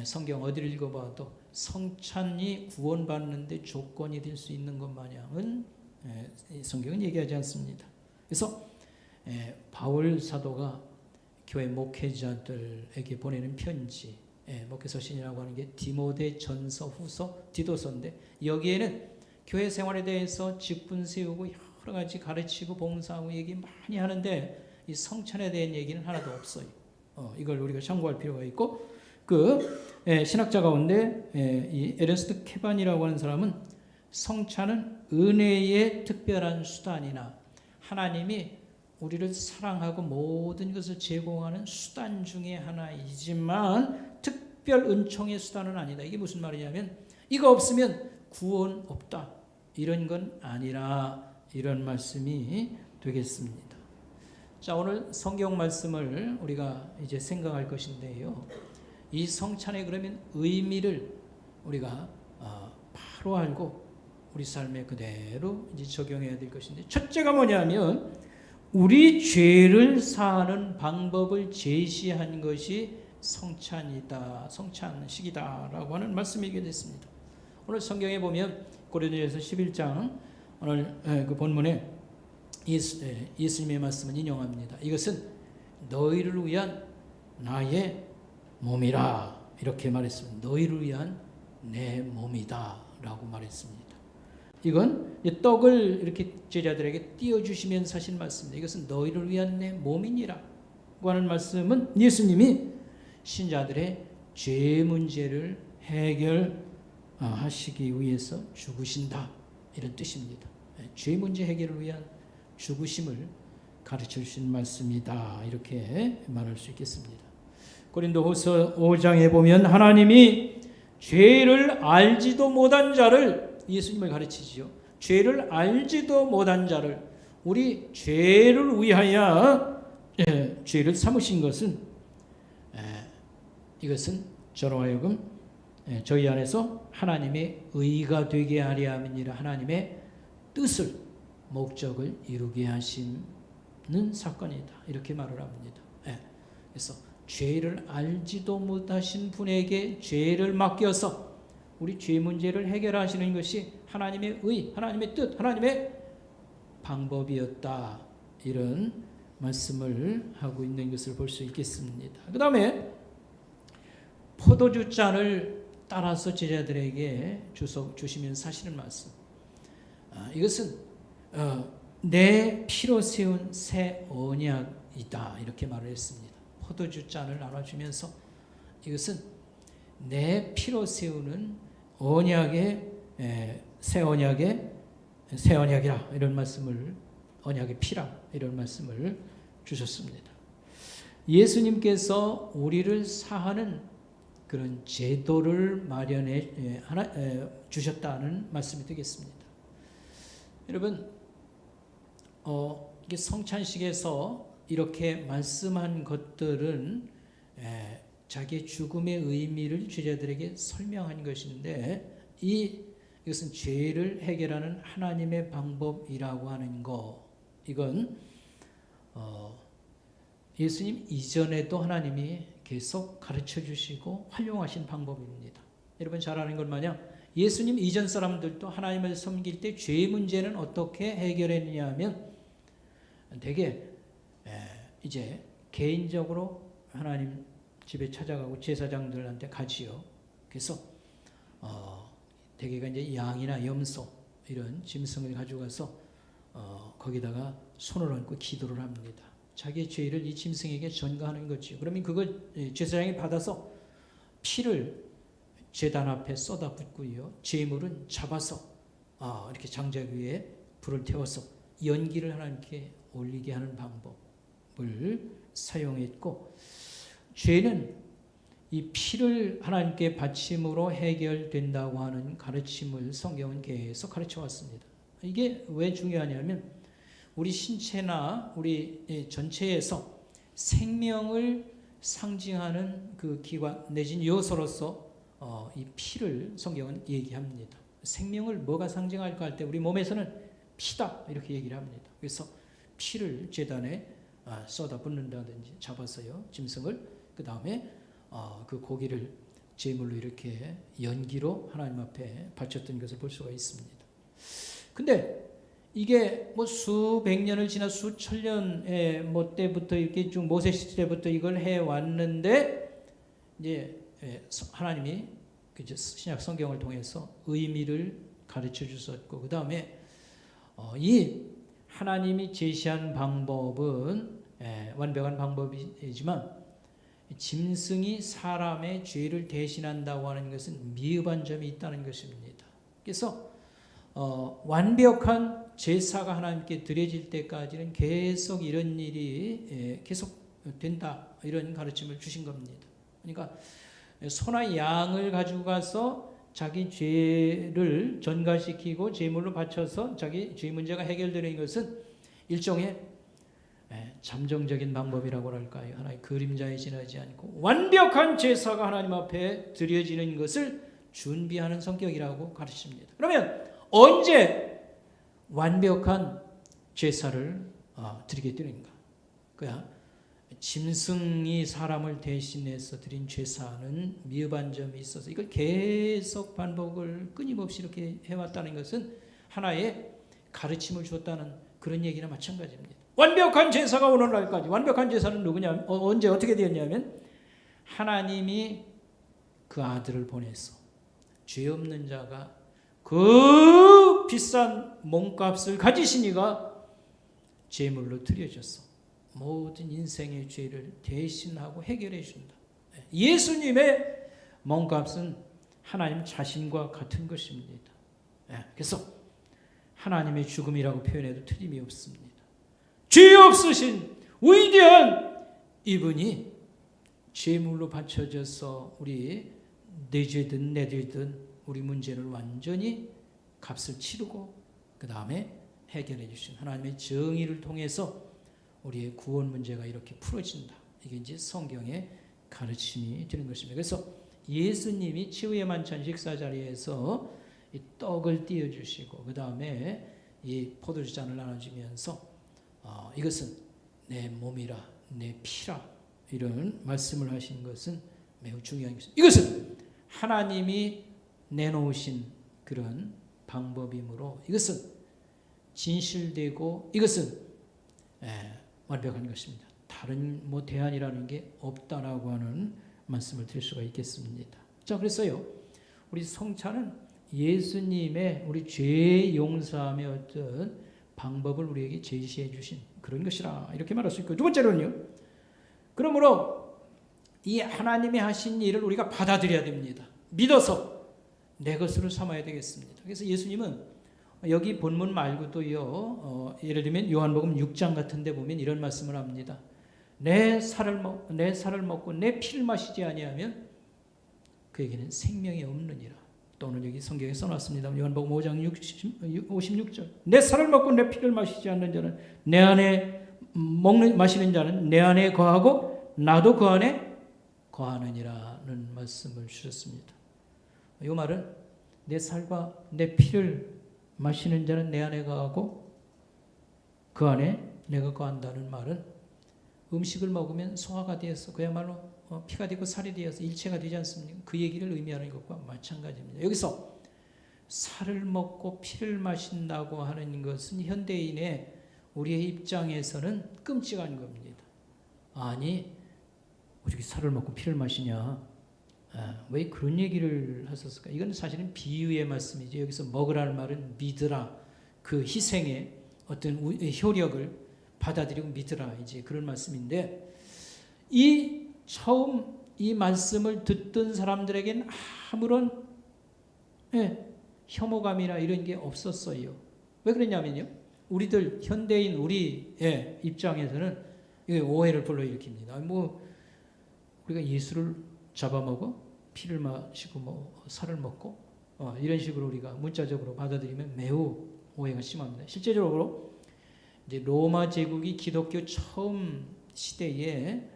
Speaker 2: 성경 어디를 읽어봐도 성찬이 구원받는데 조건이 될 수 있는 것 마냥은 성경은 얘기하지 않습니다. 그래서 바울 사도가 교회 목회자들에게 보내는 편지, 목회서신이라고 하는 게 디모데 전서, 후서, 디도서인데, 여기에는 교회 생활에 대해서 직분 세우고 여러 가지 가르치고 봉사하고 얘기 많이 하는데 이 성찬에 대한 얘기는 하나도 없어요. 이걸 우리가 참고할 필요가 있고 신학자 가운데 이 에르스트 케반이라고 하는 사람은 성찬은 은혜의 특별한 수단이나 하나님이 우리를 사랑하고 모든 것을 제공하는 수단 중에 하나이지만 특별 은총의 수단은 아니다. 이게 무슨 말이냐면 이거 없으면 구원 없다. 이런 건 아니라 이런 말씀이 되겠습니다. 자, 오늘 성경 말씀을 우리가 이제 생각할 것인데요. 이 성찬의 그러면 의미를 우리가 바로 알고 우리 삶에 그대로 이제 적용해야 될 것인데, 첫째가 뭐냐면 우리 죄를 사하는 방법을 제시한 것이 성찬이다, 성찬식이다라고 하는 말씀이게 됐습니다. 오늘 성경에 보면 고린도전서 11장 오늘 그 본문에 예수님의 말씀을 인용합니다. 이것은 너희를 위한 나의 몸이라 이렇게 말했습니다. 너희를 위한 내 몸이다 라고 말했습니다. 이건 떡을 이렇게 제자들에게 띄워주시면서 하신 말씀입니다. 이것은 너희를 위한 내 몸이니라 고 하는 말씀은 예수님이 신자들의 죄 문제를 해결하시기 위해서 죽으신다 이런 뜻입니다. 죄 문제 해결을 위한 죽으심을 가르쳐 주신 말씀이다 이렇게 말할 수 있겠습니다. 고린도후서 5장에 보면 하나님이 죄를 알지도 못한 자를 예수님을 가르치지요. 죄를 알지도 못한 자를 우리 죄를 위하여 죄를 삼으신 것은 이것은 저로 하여금 저희 안에서 하나님의 의가 되게 하려 함이니라. 하나님의 뜻을 목적을 이루게 하시는 사건이다 이렇게 말을 합니다. 그래서 죄를 알지도 못하신 분에게 죄를 맡겨서 우리 죄 문제를 해결하시는 것이 하나님의 의, 하나님의 뜻, 하나님의 방법이었다 이런 말씀을 하고 있는 것을 볼 수 있겠습니다. 그 다음에 포도주 잔을 따라서 제자들에게 주시면서 하시는 말씀, 이것은 내 피로 세운 새 언약이다 이렇게 말을 했습니다. 포도주 잔을 나눠주면서 이것은 내 피로 세우는 언약의 새 언약이라 이런 말씀을, 언약의 피라 이런 말씀을 주셨습니다. 예수님께서 우리를 사하는 그런 제도를 마련해 주셨다는 말씀이 되겠습니다. 여러분, 이게 성찬식에서 이렇게 말씀한 것들은 자기의 죽음의 의미를 제자들에게 설명한 것인데 이것은 죄를 해결하는 하나님의 방법이라고 하는 거, 이건 예수님 이전에도 하나님이 계속 가르쳐 주시고 활용하신 방법입니다. 여러분 잘 아는 것 마냥 예수님 이전 사람들도 하나님을 섬길 때 죄 문제는 어떻게 해결했느냐 하면 되게 이제 개인적으로 하나님 집에 찾아가고 제사장들한테 가지요. 그래서 대개가 이제 양이나 염소 이런 짐승을 가져가서 거기다가 손을 얹고 기도를 합니다. 자기의 죄를 이 짐승에게 전가하는 거죠. 그러면 그걸 제사장이 받아서 피를 제단 앞에 쏟아붓고요. 제물은 잡아서 이렇게 장작 위에 불을 태워서 연기를 하나님께 올리게 하는 방법을 사용했고, 죄는 이 피를 하나님께 바침으로 해결된다고 하는 가르침을 성경은 계속 가르쳐 왔습니다. 이게 왜 중요하냐면 우리 신체나 우리 전체에서 생명을 상징하는 그 기관 내진 요소로서 이 피를 성경은 얘기합니다. 생명을 뭐가 상징할까 할 때 우리 몸에서는 피다 이렇게 얘기를 합니다. 그래서 피를 제단에 쏟아붓는다든지 잡아서요 짐승을, 그 다음에 그 고기를 제물로 이렇게 연기로 하나님 앞에 바쳤던 것을 볼 수가 있습니다. 근데 이게 뭐 수백 년을 지나 수천 년의 뭐 때부터 이렇게 쭉 모세 시대부터 이걸 해 왔는데 이제 하나님이 신약 성경을 통해서 의미를 가르쳐 주셨고, 그 다음에 이 하나님이 제시한 방법은 완벽한 방법이지만 짐승이 사람의 죄를 대신한다고 하는 것은 미흡한 점이 있다는 것입니다. 그래서 완벽한 제사가 하나님께 드려질 때까지는 계속 이런 일이 계속 된다, 이런 가르침을 주신 겁니다. 그러니까 소나 양을 가지고 가서 자기 죄를 전가시키고 제물로 바쳐서 자기 죄 문제가 해결되는 것은 일종의 잠정적인 방법이라고 할까요? 하나의 그림자에 지나지 않고 완벽한 제사가 하나님 앞에 드려지는 것을 준비하는 성격이라고 가르칩니다. 그러면 언제 완벽한 제사를 드리게 되는가? 그야 짐승이 사람을 대신해서 드린 제사는 미흡한 점이 있어서 이걸 계속 반복을 끊임없이 이렇게 해왔다는 것은 하나의 가르침을 줬다는 그런 얘기나 마찬가지입니다. 완벽한 제사가 오늘날까지, 완벽한 제사는 누구냐? 언제 어떻게 되었냐면 하나님이 그 아들을 보내서 죄 없는 자가 그 비싼 몸값을 가지시니가 제물로 드려졌어. 모든 인생의 죄를 대신하고 해결해 준다. 예수님의 몸값은 하나님 자신과 같은 것입니다. 그래서 하나님의 죽음이라고 표현해도 틀림이 없습니다. 죄 없으신 위대한 이분이 제물로 바쳐져서 우리 내 죄든 내 죄든 우리 문제를 완전히 값을 치르고 그 다음에 해결해 주신 하나님의 정의를 통해서 우리의 구원 문제가 이렇게 풀어진다. 이게 이제 성경의 가르침이 되는 것입니다. 그래서 예수님이 치유의 만찬 식사 자리에서 이 떡을 띄워주시고 그 다음에 이 포도주잔을 나눠주면서 이것은 내 몸이라 내 피라 이런 말씀을 하신 것은 매우 중요한 것입니다. 이것은 하나님이 내놓으신 그런 방법이므로 이것은 진실되고 이것은 완벽한 것입니다. 다른 대안이라는 게 없다라고 하는 말씀을 드릴 수가 있겠습니다. 자, 그래서요 우리 성찬은 예수님의 우리 죄 용서함의 어떤 방법을 우리에게 제시해 주신 그런 것이라 이렇게 말할 수 있고, 두 번째로는요, 그러므로 이 하나님이 하신 일을 우리가 받아들여야 됩니다. 믿어서 내 것으로 삼아야 되겠습니다. 그래서 예수님은 여기 본문 말고도요, 예를 들면 요한복음 6장 같은 데 보면 이런 말씀을 합니다. 내 살을 먹고 내 피를 마시지 아니하면 그에게는 생명이 없느니라. 또는 여기 성경에 써놨습니다. 요한복음 5장 56절. 내 살을 먹고 내 피를 마시지 않는 자는 내 안에 마시는 자는 내 안에 거하고 나도 그 안에 거하느니라는 말씀을 주셨습니다. 이 말은 내 살과 내 피를 마시는 자는 내 안에 거하고 그 안에 내가 거한다는 말은 음식을 먹으면 소화가 되어서 그야말로 피가 되고 살이 되어서 일체가 되지 않습니까? 그 얘기를 의미하는 것과 마찬가지입니다. 여기서 살을 먹고 피를 마신다고 하는 것은 현대인의 우리의 입장에서는 끔찍한 겁니다. 아니 어떻게 살을 먹고 피를 마시냐? 왜 그런 얘기를 하셨을까? 이건 사실은 비유의 말씀이죠. 여기서 먹으라는 말은 믿으라. 그 희생의 어떤 효력을 받아들이고 믿으라. 이제 그런 말씀인데 처음 이 말씀을 듣던 사람들에겐 아무런 혐오감이나 이런 게 없었어요. 왜 그러냐면요. 우리들 현대인 우리의 입장에서는 이게 오해를 불러일으킵니다. 우리가 예수를 잡아먹어 피를 마시고 살을 먹고 이런 식으로 우리가 문자적으로 받아들이면 매우 오해가 심합니다. 실제적으로 이제 로마 제국이 기독교 처음 시대에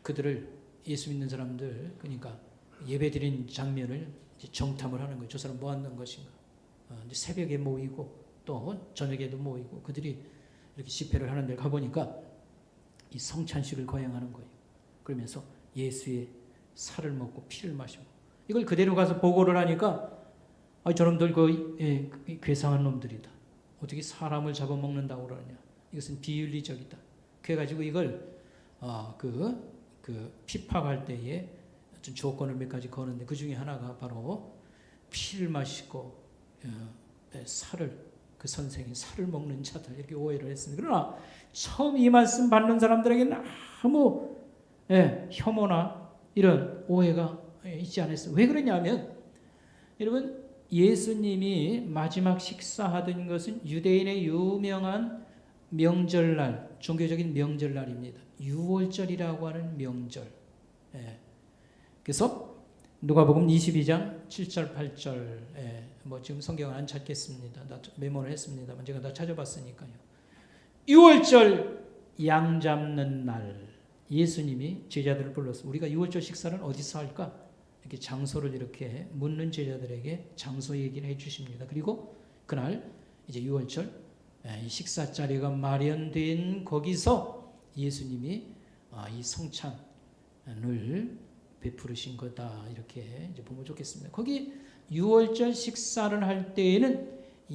Speaker 2: 그들을 예수 믿는 사람들 그러니까 예배드린 장면을 이제 정탐을 하는 거예요. 저 사람 뭐 하는 것인가? 이제 새벽에 모이고 또 저녁에도 모이고 그들이 이렇게 집회를 하는 데 가보니까 이 성찬식을 거행하는 거예요. 그러면서 예수의 살을 먹고 피를 마시고 이걸 그대로 가서 보고를 하니까 저놈들 괴상한 놈들이다. 어떻게 사람을 잡아먹는다고 그러냐. 이것은 비윤리적이다. 그래가지고 이걸 피팍할 때에 어떤 조건을 몇 가지 거는데 그 중에 하나가 바로 피를 마시고 그 선생이 살을 먹는 자들 이렇게 오해를 했습니다. 그러나 처음 이 말씀 받는 사람들에게는 아무 혐오나 이런 오해가 있지 않았어요. 왜 그러냐면 여러분 예수님이 마지막 식사하던 것은 유대인의 유명한 명절날, 종교적인 명절날입니다. 유월절이라고 하는 명절. 그래서 누가복음 22장 7절 8절 뭐 지금 성경을 안 찾겠습니다. 나 메모를 했습니다만 제가 다 찾아봤으니까요. 유월절 양 잡는 날 예수님이 제자들을 불렀습니다. 우리가 유월절 식사를 어디서 할까? 이렇게 장소를 이렇게 묻는 제자들에게 장소 얘기를 해주십니다. 그리고 그날 이제 유월절 이 식사 자리가 마련된 거기서 예수님이 이 성찬을 베푸르신 거다 이렇게 이제 보면 좋겠습니다. 거기 유월절 식사를 할 때에는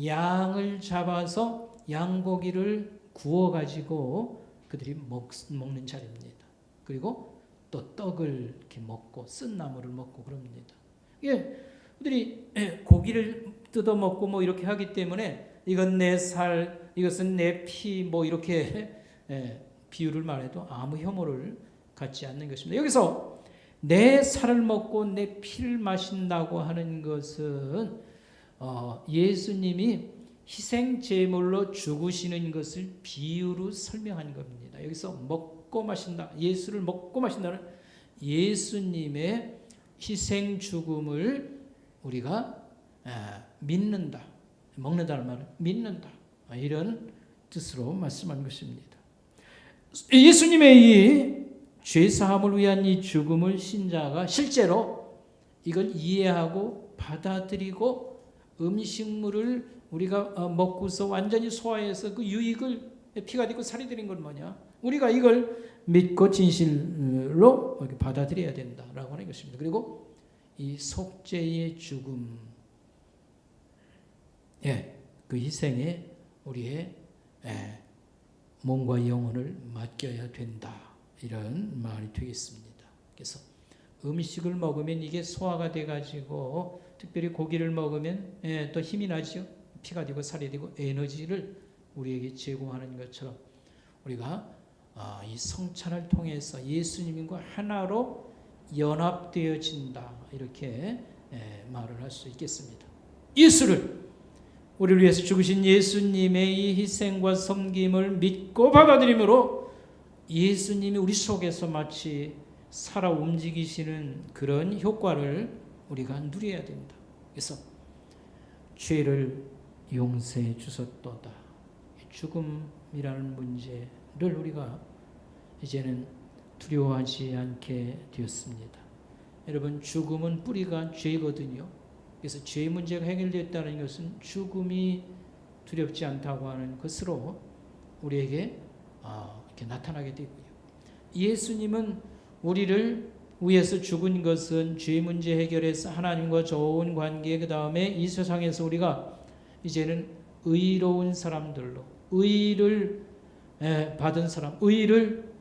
Speaker 2: 양을 잡아서 양고기를 구워 가지고 그들이 먹는 자리입니다. 그리고 또 떡을 이렇게 먹고 쓴 나물을 먹고 그럽니다. 그들이 고기를 뜯어 먹고 뭐 이렇게 하기 때문에 이건 내 살, 이것은 내 피 뭐 이렇게 비유를 말해도 아무 혐오를 갖지 않는 것입니다. 여기서 내 살을 먹고 내 피를 마신다고 하는 것은 예수님이 희생 제물로 죽으시는 것을 비유로 설명한 겁니다. 여기서 먹고 마신다, 예수를 먹고 마신다는 예수님의 희생 죽음을 우리가 믿는다, 먹는다는 말은 믿는다 이런 뜻으로 말씀한 것입니다. 예수님의 이 죄사함을 위한 이 죽음을 신자가 실제로 이걸 이해하고 받아들이고 음식물을 우리가 먹고서 완전히 소화해서 그 유익을 피가 되고 살이 되는 건 뭐냐? 우리가 이걸 믿고 진실로 받아들여야 된다라고 하는 것입니다. 그리고 이 속죄의 죽음, 그 희생에 우리의 몸과 영혼을 맡겨야 된다. 이런 말이 되겠습니다. 그래서 음식을 먹으면 이게 소화가 돼가지고 특별히 고기를 먹으면 또 힘이 나죠. 피가 되고 살이 되고 에너지를 우리에게 제공하는 것처럼 우리가 이 성찬을 통해서 예수님과 하나로 연합되어진다. 이렇게 말을 할 수 있겠습니다. 예수를 우리를 위해서 죽으신 예수님의 이 희생과 섬김을 믿고 받아들임으로 예수님이 우리 속에서 마치 살아 움직이시는 그런 효과를 우리가 누려야 된다. 그래서 죄를 용서해 주셨도다. 죽음이라는 문제를 우리가 이제는 두려워하지 않게 되었습니다. 여러분, 죽음은 뿌리가 죄거든요. 그래서 죄 문제가 해결됐다는 것은 죽음이 두렵지 않다고 하는 것으로 우리에게 이렇게 나타나게 되고요. 예수님은 우리를 위해서 죽은 것은 죄 문제 해결해서 하나님과 좋은 관계, 그 다음에 이 세상에서 우리가 이제는 의로운 사람들로 의를 받은 사람, 의를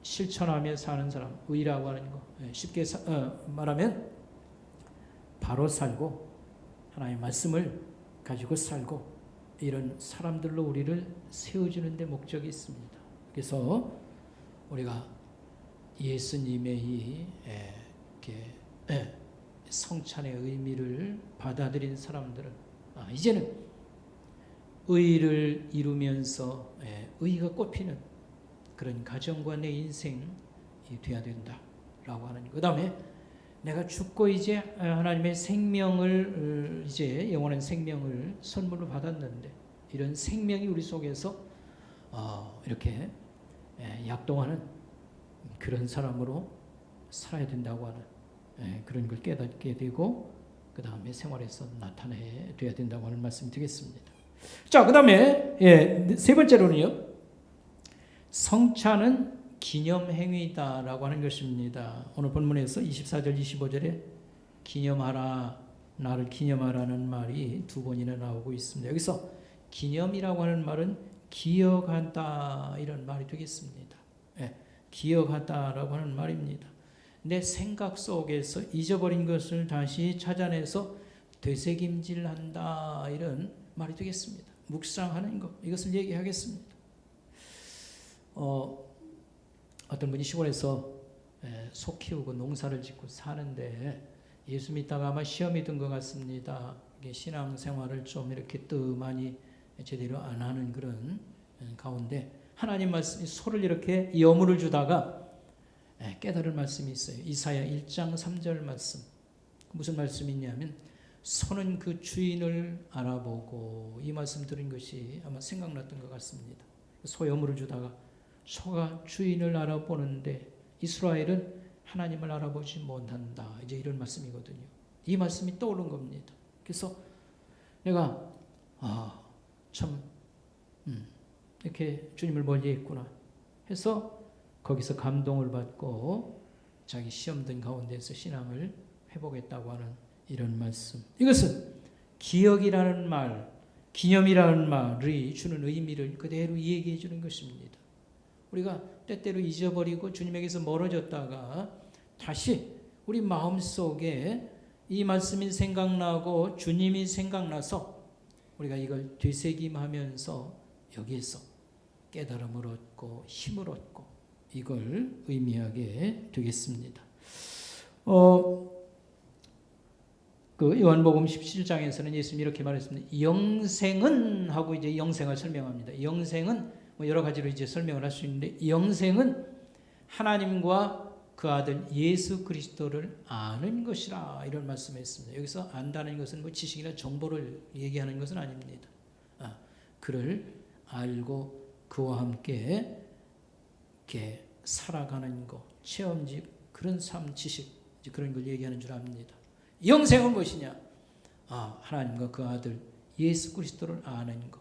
Speaker 2: 실천하며 사는 사람, 의라고 하는 거 쉽게 말하면 바로 살고 하나님의 말씀을 가지고 살고 이런 사람들로 우리를 세워주는 데 목적이 있습니다. 그래서 우리가 예수님의 이 성찬의 의미를 받아들인 사람들은 이제는 의를 이루면서 의가 꽃피는 그런 가정과 내 인생이 되어야 된다라고 하는 것. 그 다음에 내가 죽고 이제 하나님의 생명을 이제 영원한 생명을 선물로 받았는데 이런 생명이 우리 속에서 이렇게 약동하는 그런 사람으로 살아야 된다고 하는 그런 걸 깨닫게 되고 그 다음에 생활에서 나타내야 된다고 하는 말씀이 되겠습니다. 자, 그 다음에 세 번째로는요, 성찬은 기념행위다라고 하는 것입니다. 오늘 본문에서 24절 25절에 기념하라, 나를 기념하라는 말이 두 번이나 나오고 있습니다. 여기서 기념이라고 하는 말은 기억하다 이런 말이 되겠습니다. 기억하다라고 하는 말입니다. 내 생각 속에서 잊어버린 것을 다시 찾아내서 되새김질한다 이런 말이 되겠습니다. 묵상하는 것, 이것을 얘기하겠습니다. 어떤 분이 시골에서 소 키우고 농사를 짓고 사는데 예수 믿다가 아마 시험이 든 것 같습니다. 이게 신앙생활을 좀 이렇게 뜸하니 제대로 안 하는 그런 가운데 하나님 말씀이 소를 이렇게 여물을 주다가 깨달을 말씀이 있어요. 이사야 1장 3절 말씀. 무슨 말씀이 있냐면 소는 그 주인을 알아보고, 이 말씀 들은 것이 아마 생각났던 것 같습니다. 소 여물을 주다가 소가 주인을 알아보는데 이스라엘은 하나님을 알아보지 못한다. 이제 이런 말씀이거든요. 이 말씀이 떠오른 겁니다. 그래서 내가 참 이렇게 주님을 멀리했구나 해서 거기서 감동을 받고 자기 시험 든 가운데서 신앙을 회복했다고 하는 이런 말씀. 이것은 기억이라는 말, 기념이라는 말이 주는 의미를 그대로 얘기해 주는 것입니다. 우리가 때때로 잊어버리고 주님에게서 멀어졌다가 다시 우리 마음속에 이 말씀이 생각나고 주님이 생각나서 우리가 이걸 되새김하면서 여기에서 깨달음을 얻고 힘을 얻고 이걸 의미하게 되겠습니다. 그 요한복음 17장에서는 예수님이 이렇게 말했습니다. 영생은 하고 이제 영생을 설명합니다. 영생은 뭐 여러 가지로 이제 설명을 할 수 있는데, 영생은 하나님과 그 아들 예수 그리스도를 아는 것이라, 이런 말씀했습니다. 여기서 안다는 것은 뭐 지식이나 정보를 얘기하는 것은 아닙니다. 그를 알고 그와 함께 이렇게 살아가는 것, 체험직, 그런 삶, 지식, 그런 걸 얘기하는 줄 압니다. 영생은 무엇이냐? 하나님과 그 아들 예수 그리스도를 아는 것.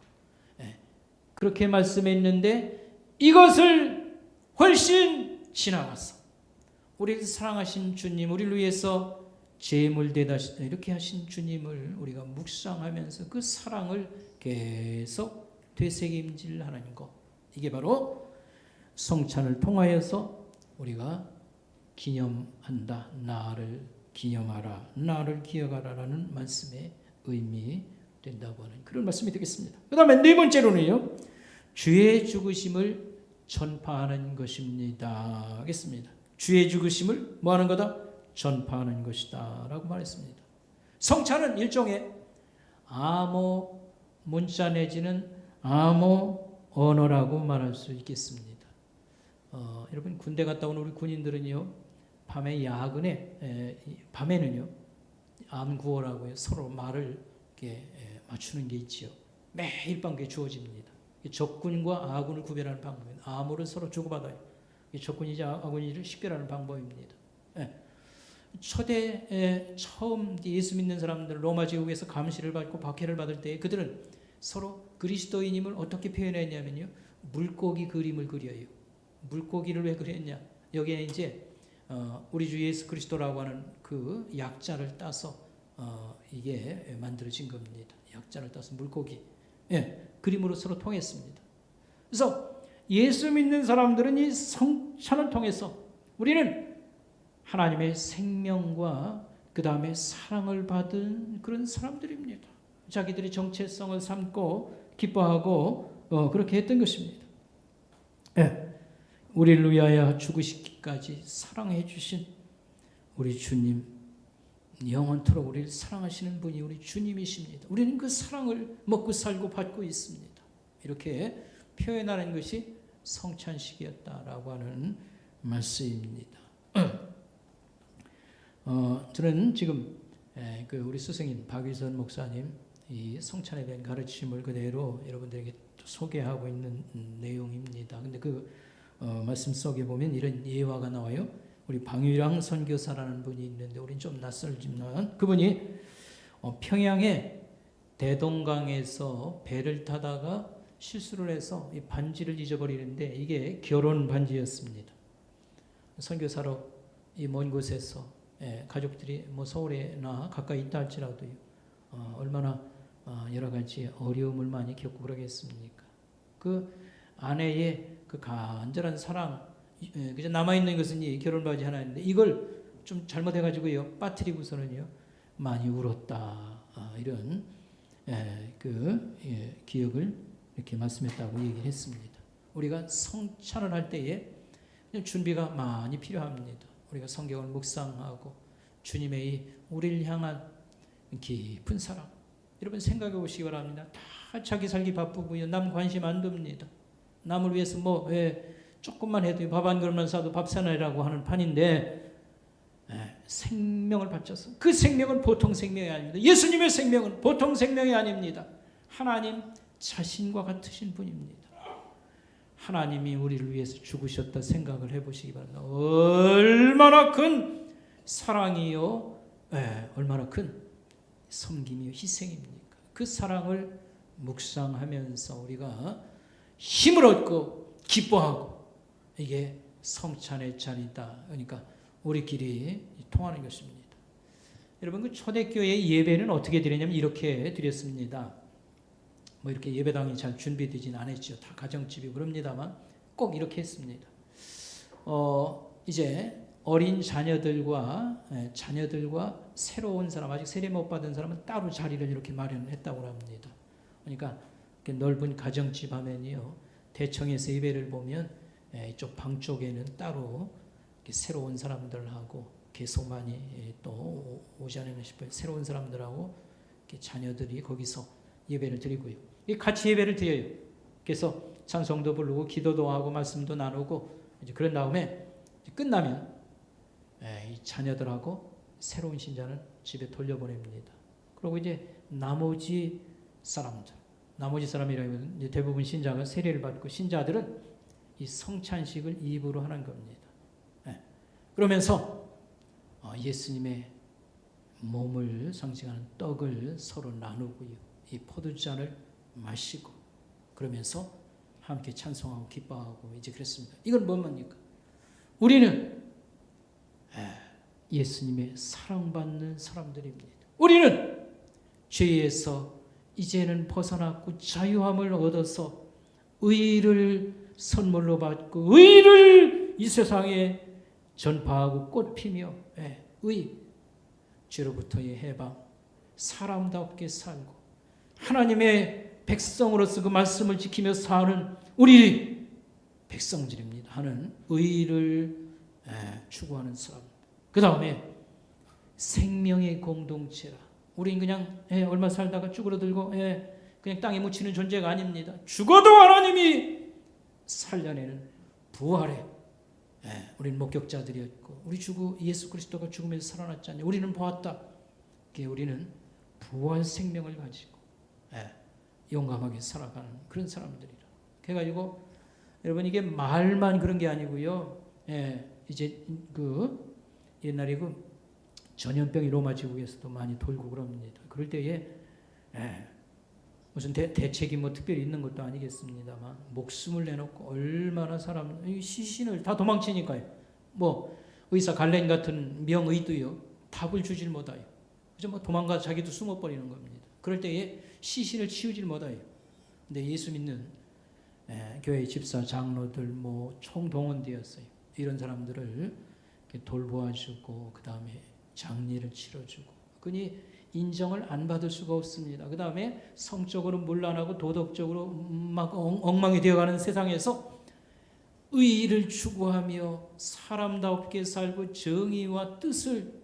Speaker 2: 그렇게 말씀했는데 이것을 훨씬 지나가서 우리를 사랑하신 주님, 우리를 위해서 제물 되다 이렇게 하신 주님을 우리가 묵상하면서 그 사랑을 계속 되새김질하는 것, 이게 바로 성찬을 통하여서 우리가 기념한다. 나를 기념하라, 나를 기억하라라는 말씀의 의미 된다고 하는 그런 말씀이 되겠습니다. 그 다음에 네 번째로는요, 주의 죽으심을 전파하는 것입니다. 하겠습니다. 주의 죽으심을 뭐 하는 거다? 전파하는 것이다 라고 말했습니다. 성찬은 일종의 암호 문자 내지는 암호 언어라고 말할 수 있겠습니다. 여러분 군대 갔다 온 우리 군인들은요, 밤에 야근에 밤에는요 암구호라고 서로 말을 이렇게 맞추는 게 있지요. 매일 밤 그게 주어집니다. 적군과 아군을 구별하는 방법입니다. 암호를 서로 주고받아요. 적군이지 아군이지를 식별하는 방법입니다. 초대 처음 예수 믿는 사람들 로마 제국에서 감시를 받고 박해를 받을 때 그들은 서로 그리스도인임을 어떻게 표현했냐면요, 물고기 그림을 그려요. 물고기를 왜 그렸냐? 여기에 이제 우리 주 예수 그리스도라고 하는 그 약자를 따서 이게 만들어진 겁니다. 약자를 따서 물고기 그림으로 서로 통했습니다. 그래서 예수 믿는 사람들은 이 성찬을 통해서 우리는 하나님의 생명과 그 다음에 사랑을 받은 그런 사람들입니다. 자기들의 정체성을 삼고 기뻐하고 그렇게 했던 것입니다. 우리를 위하여 죽으시기까지 사랑해 주신 우리 주님, 영원토록 우리를 사랑하시는 분이 우리 주님이십니다. 우리는 그 사랑을 먹고 살고 받고 있습니다. 이렇게 표현하는 것이 성찬식이었다라고 하는 말씀입니다. 저는 지금 우리 스승인 박위선 목사님 이 성찬에 대한 가르침을 그대로 여러분들에게 소개하고 있는 내용입니다. 근데 그 말씀 속에 보면 이런 예화가 나와요. 우리 방유랑 선교사라는 분이 있는데 우린 좀 낯설지만 그분이 평양에 대동강에서 배를 타다가 실수를 해서 이 반지를 잊어버리는데 이게 결혼 반지였습니다. 선교사로 이 먼 곳에서 가족들이 뭐 서울에나 가까이 있다 할지라도요, 얼마나 여러 가지 어려움을 많이 겪고 그러겠습니까? 그 아내의 그 간절한 사랑, 그저 남아있는 것은 이 결혼 반지 하나인데 이걸 좀 잘못해가지고요 빠뜨리고서는요 많이 울었다. 이런 기억을 이렇게 말씀했다고 얘기를 했습니다. 우리가 성찬을 할 때에 준비가 많이 필요합니다. 우리가 성경을 묵상하고 주님의 이 우리를 향한 깊은 사랑, 여러분 생각해 보시기 바랍니다. 다 자기 살기 바쁘고요. 남 관심 안 둡니다. 남을 위해서 조금만 해도 밥 한 그릇만 사도 밥 사나이라고 하는 판인데 생명을 바쳐서, 그 생명은 보통 생명이 아닙니다. 예수님의 생명은 보통 생명이 아닙니다. 하나님 자신과 같으신 분입니다. 하나님이 우리를 위해서 죽으셨다 생각을 해보시기 바랍니다. 얼마나 큰 사랑이요, 얼마나 큰 섬김이요 희생입니까? 그 사랑을 묵상하면서 우리가 힘을 얻고 기뻐하고, 이게 성찬의 자리다. 그러니까 우리끼리 통하는 것입니다. 여러분, 그 초대교회 예배는 어떻게 드렸냐면 이렇게 드렸습니다. 뭐 이렇게 예배당이 잘 준비되지는 않았죠. 다 가정집이 그럽니다만 꼭 이렇게 했습니다. 이제 어린 자녀들과 새로 온 사람, 아직 세례 못 받은 사람은 따로 자리를 이렇게 마련했다고 합니다. 그러니까 이렇게 넓은 가정집 하면요, 대청에서 예배를 보면 이쪽 방 쪽에는 따로 이렇게 새로 온 사람들하고 계속 많이 또 오지 않았나 싶어요. 새로 온 사람들하고 이렇게 자녀들이 거기서 예배를 드리고요. 같이 예배를 드려요. 그래서 찬송도 부르고 기도도 하고 말씀도 나누고, 이제 그런 다음에 이제 끝나면 이 자녀들하고 새로운 신자는 집에 돌려보냅니다. 그리고 이제 나머지 사람이라면 이제 대부분 신자가 세례를 받고, 신자들은 이 성찬식을 입으로 하는 겁니다. 그러면서 예수님의 몸을 상징하는 떡을 서로 나누고요, 이 포도잔을 마시고, 그러면서 함께 찬송하고 기뻐하고 이제 그랬습니다. 이건 뭡니까? 우리는 예수님의 사랑받는 사람들입니다. 우리는 죄에서 이제는 벗어났고 자유함을 얻어서 의를 선물로 받고, 의를 이 세상에 전파하고 꽃피며, 죄로부터의 해방, 사람답게 살고 하나님의 백성으로서 그 말씀을 지키며 사는 우리 백성들입니다 하는 의를 추구하는 사람. 그 다음에 생명의 공동체라. 우린 그냥 얼마 살다가 쭈그러들고 그냥 땅에 묻히는 존재가 아닙니다. 죽어도 하나님이 살려내는 부활의 우리는 목격자들이었고, 우리 주 예수 그리스도가 죽으면서 살아났잖아요. 우리는 보았다. 우리는 부활 생명을 가지고 용감하게 살아가는 그런 사람들이라. 그래가지고 여러분, 이게 말만 그런 게 아니고요. 이제 그 옛날에 그 전염병이 로마 제국에서도 많이 돌고 그럽니다. 그럴 때에 무슨 대책이 뭐 특별히 있는 것도 아니겠습니다만 목숨을 내놓고 얼마나 사람, 시신을 다 도망치니까요. 뭐 의사 갈렌 같은 명의도요, 답을 주질 못해요. 그죠? 뭐 도망가 자기도 숨어버리는 겁니다. 그럴 때에 시신을 치우질 못해요. 근데 예수 믿는 교회 집사, 장로들 뭐 총동원되었어요. 이런 사람들을 돌보아주고, 그 다음에 장례를 치러주고, 그니 인정을 안 받을 수가 없습니다. 그 다음에 성적으로 문란하고 도덕적으로 막 엉망이 되어가는 세상에서 의의를 추구하며 사람답게 살고 정의와 뜻을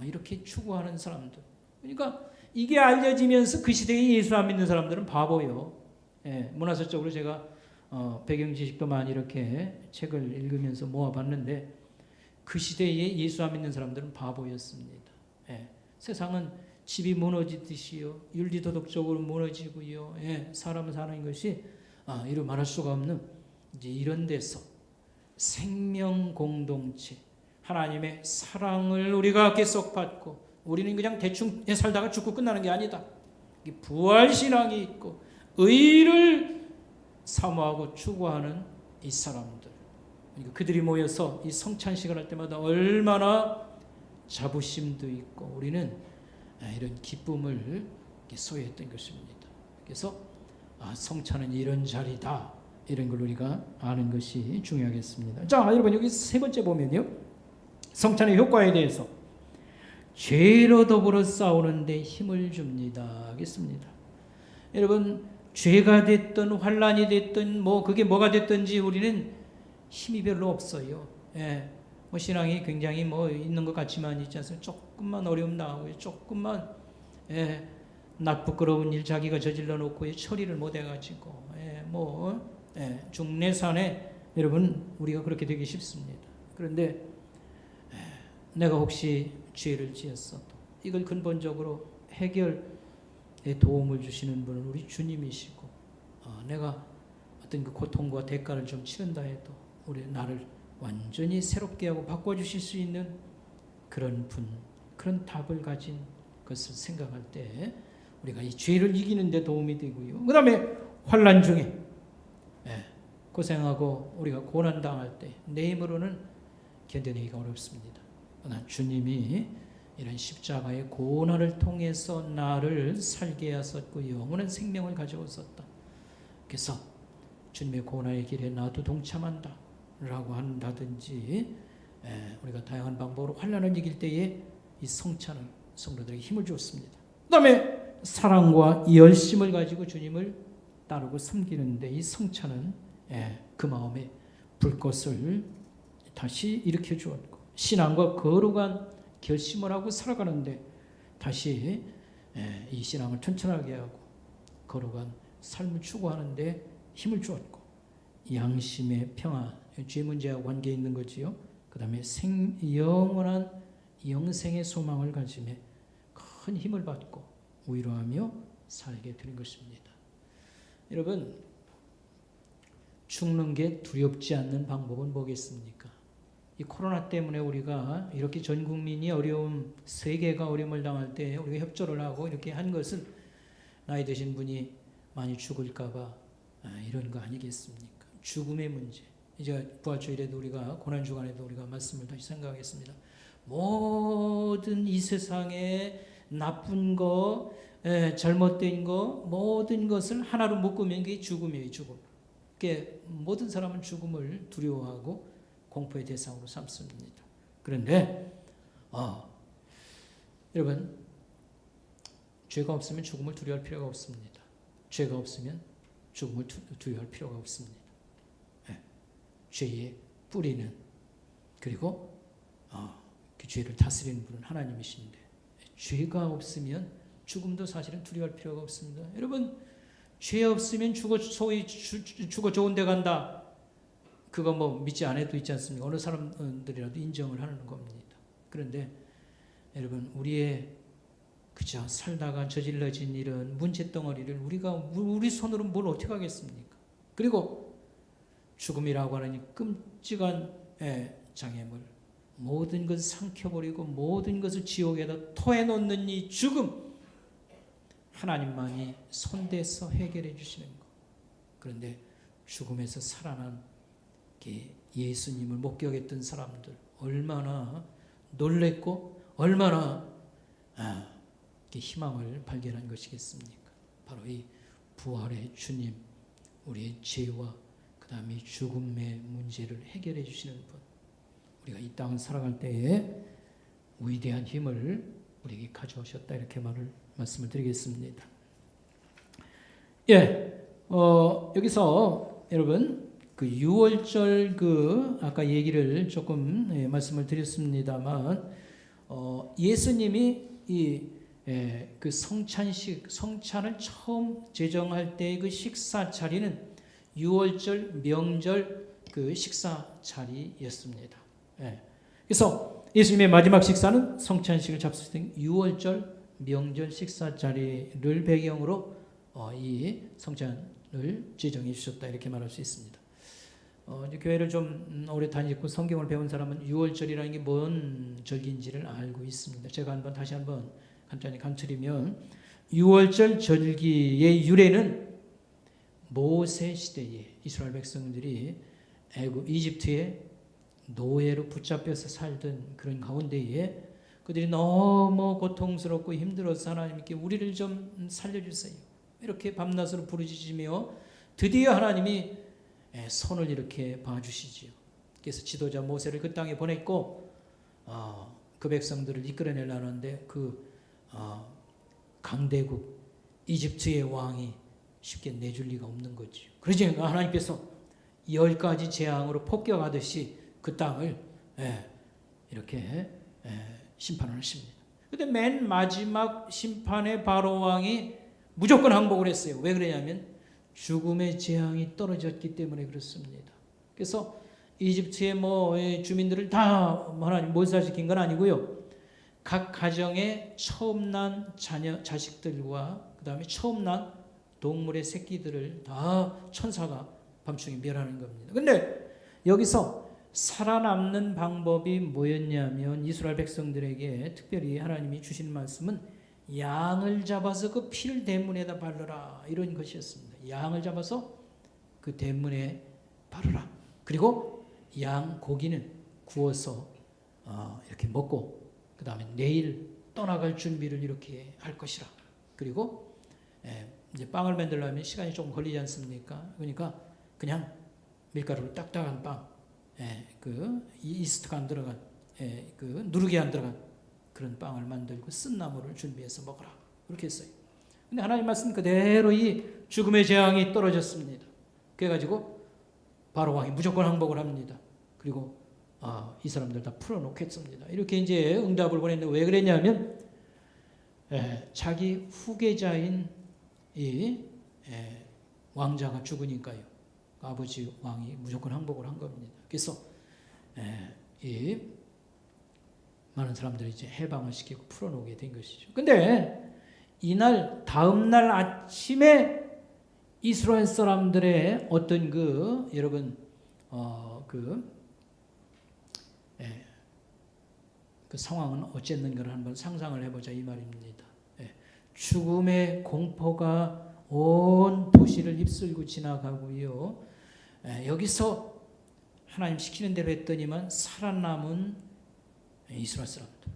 Speaker 2: 이렇게 추구하는 사람들. 그러니까 이게 알려지면서 그 시대에 예수 안 믿는 사람들은 바보요. 문화사적으로 제가 배경 지식도 많이 이렇게 책을 읽으면서 모아봤는데, 그 시대에 예수 안 믿는 사람들은 바보였습니다. 세상은 집이 무너지듯이요, 윤리도덕적으로 무너지고요, 사람 사는 것이 이루 말할 수가 없는 이제 이런 데서 생명 공동체, 하나님의 사랑을 우리가 계속 받고, 우리는 그냥 대충 살다가 죽고 끝나는 게 아니다. 부활신앙이 있고 의를 사모하고 추구하는 이 사람들, 그러니까 그들이 모여서 이 성찬식을 할 때마다 얼마나 자부심도 있고 우리는 이런 기쁨을 소유했던 것입니다. 그래서 성찬은 이런 자리다, 이런 걸 우리가 아는 것이 중요하겠습니다. 자, 여러분, 여기 세 번째 보면요, 성찬의 효과에 대해서 죄로 더불어 싸우는 데 힘을 줍니다 하겠습니다. 여러분, 죄가 됐든 환란이 됐든 뭐 그게 뭐가 됐든지 우리는 힘이 별로 없어요. 신앙이 굉장히 있는 것 같지만 있지 않습니까? 조금만 어려움 당하고 조금만 낯부끄러운 일 자기가 저질러 놓고 처리를 못 해가지고 중내산에 여러분 우리가 그렇게 되기 쉽습니다. 그런데 내가 혹시 죄를 지었어도 이걸 근본적으로 해결에 도움을 주시는 분은 우리 주님이시고 내가 어떤 그 고통과 대가를 좀 치른다 해도 우리 나를 완전히 새롭게 하고 바꿔주실 수 있는 그런 분, 그런 답을 가진 것을 생각할 때 우리가 이 죄를 이기는 데 도움이 되고요. 그 다음에 환난 중에 고생하고 우리가 고난당할 때 내 힘으로는 견뎌내기가 어렵습니다. 그러나 주님이 이런 십자가의 고난을 통해서 나를 살게 하셨고 영원한 생명을 가져오셨다. 그래서 주님의 고난의 길에 나도 동참한다 라고 한다든지 우리가 다양한 방법으로 환난을 이길 때에 이 성찬을 성도들에게 힘을 주었습니다. 그 다음에 사랑과 열심을 가지고 주님을 따르고 섬기는데 이 성찬은 그 마음에 불꽃을 다시 일으켜 주었고 신앙과 거룩한 결심을 하고 살아가는데 다시 이 신앙을 튼튼하게 하고 거룩한 삶을 추구하는데 힘을 주었고 양심의 평안, 죄 문제와 관계 있는 거지요. 그 다음에 영원한 영생의 소망을 가짐에 큰 힘을 받고 위로하며 살게 되는 것입니다. 여러분, 죽는 게 두렵지 않는 방법은 뭐겠습니까? 이 코로나 때문에 우리가 이렇게 전 국민이 어려움, 세계가 어려움을 당할 때 우리가 협조를 하고 이렇게 한 것은 나이 드신 분이 많이 죽을까 봐 이런 거 아니겠습니까? 죽음의 문제. 이제 부활주일에도 우리가 고난주간에도 우리가 말씀을 다시 생각하겠습니다. 모든 이 세상에 나쁜 거, 잘못된 거, 모든 것을 하나로 묶으면 그게 죽음이에요, 죽음. 그게 모든 사람은 죽음을 두려워하고 공포의 대상으로 삼습니다. 그런데 여러분, 죄가 없으면 죽음을 두려워할 필요가 없습니다. 죄가 없으면 죽음을 두려워할 필요가 없습니다. 죄의 뿌리는 그리고 그 죄를 다스리는 분은 하나님이신데 죄가 없으면 죽음도 사실은 두려워할 필요가 없습니다. 여러분, 죄 없으면 죽어 좋은 데 간다. 그거 믿지 않아도 있지 않습니까? 어느 사람들이라도 인정을 하는 겁니다. 그런데 여러분, 우리의 그저 살다가 저질러진 이런 문제덩어리를 우리 손으로 뭘 어떻게 하겠습니까? 그리고 죽음이라고 하는 이 끔찍한 장애물, 모든 것을 삼켜버리고 모든 것을 지옥에다 토해놓는 이 죽음, 하나님만이 손대서 해결해 주시는 것. 그런데 죽음에서 살아난 예수님을 목격했던 사람들 얼마나 놀랬고 얼마나 희망을 발견한 것이겠습니까? 바로 이 부활의 주님, 우리의 죄와 그 다음에 죽음의 문제를 해결해 주시는 분, 우리가 이 땅을 살아갈 때에 위대한 힘을 우리에게 가져오셨다, 이렇게 말씀을 드리겠습니다. 여기서 여러분 그 6월절 아까 얘기를 조금 말씀을 드렸습니다만 예수님이 그 성찬을 처음 제정할 때 그 식사 자리는 6월절 명절 그 식사 자리였습니다. 그래서 예수님의 마지막 식사는 성찬식을 잡수신 6월절 명절 식사 자리를 배경으로 이 성찬을 제정해 주셨다, 이렇게 말할 수 있습니다. 이제 교회를 좀 오래 다니고 성경을 배운 사람은 6월절이라는 게 뭔 절기인지를 알고 있습니다. 제가 다시 한번 간단히 감추리면 6월절 절기의 유래는 모세 시대에 이스라엘 백성들이 이집트에 노예로 붙잡혀서 살던 그런 가운데에 그들이 너무 고통스럽고 힘들어서 하나님께 우리를 좀 살려주세요, 이렇게 밤낮으로 부르짖으며 드디어 하나님이 손을 이렇게 봐주시지요. 그래서 지도자 모세를 그 땅에 보냈고 그 백성들을 이끌어내려는데 강대국 이집트의 왕이 쉽게 내줄 리가 없는 거죠. 그러니까 하나님께서 10가지 재앙으로 폭격하듯이 그 땅을 이렇게 심판을 하십니다. 근데 맨 마지막 심판에 바로 왕이 무조건 항복을 했어요. 왜 그러냐면 죽음의 재앙이 떨어졌기 때문에 그렇습니다. 그래서 이집트의 주민들을 다 하나님 몰살시킨 건 아니고요. 각 가정에 처음 난 자식들과 그 다음에 처음 난 동물의 새끼들을 다 천사가 밤중에 멸하는 겁니다. 근데 여기서 살아남는 방법이 뭐였냐면 이스라엘 백성들에게 특별히 하나님이 주신 말씀은 양을 잡아서 그 피를 대문에다 바르라 이런 것이었습니다. 양을 잡아서 그 대문에 바르라. 그리고 양 고기는 구워서 이렇게 먹고 그 다음에 내일 떠나갈 준비를 이렇게 할 것이라. 그리고 이제 빵을 만들려면 시간이 조금 걸리지 않습니까? 그러니까 그냥 밀가루로 딱딱한 빵, 그 이스트가 안 들어간, 그 누룩이 안 들어간 그런 빵을 만들고 쓴 나물을 준비해서 먹어라. 그렇게 했어요. 근데 하나님 말씀 그대로 이 죽음의 재앙이 떨어졌습니다. 그래가지고 바로 왕이 무조건 항복을 합니다. 그리고 이 사람들 다 풀어놓겠습니다. 이렇게 이제 응답을 보냈는데 왜 그랬냐면 자기 후계자인 이 왕자가 죽으니까요. 아버지 왕이 무조건 항복을 한 겁니다. 그래서 이 많은 사람들이 이제 해방을 시키고 풀어놓게 된 것이죠. 근데 이날 다음 날 아침에 이스라엘 사람들의 어떤 여러분 그 상황은 어쨌는가를 한번 상상을 해보자 이 말입니다. 죽음의 공포가 온 도시를 휩쓸고 지나가고요. 여기서 하나님 시키는 대로 했더니만 살아남은 이스라엘 사람들,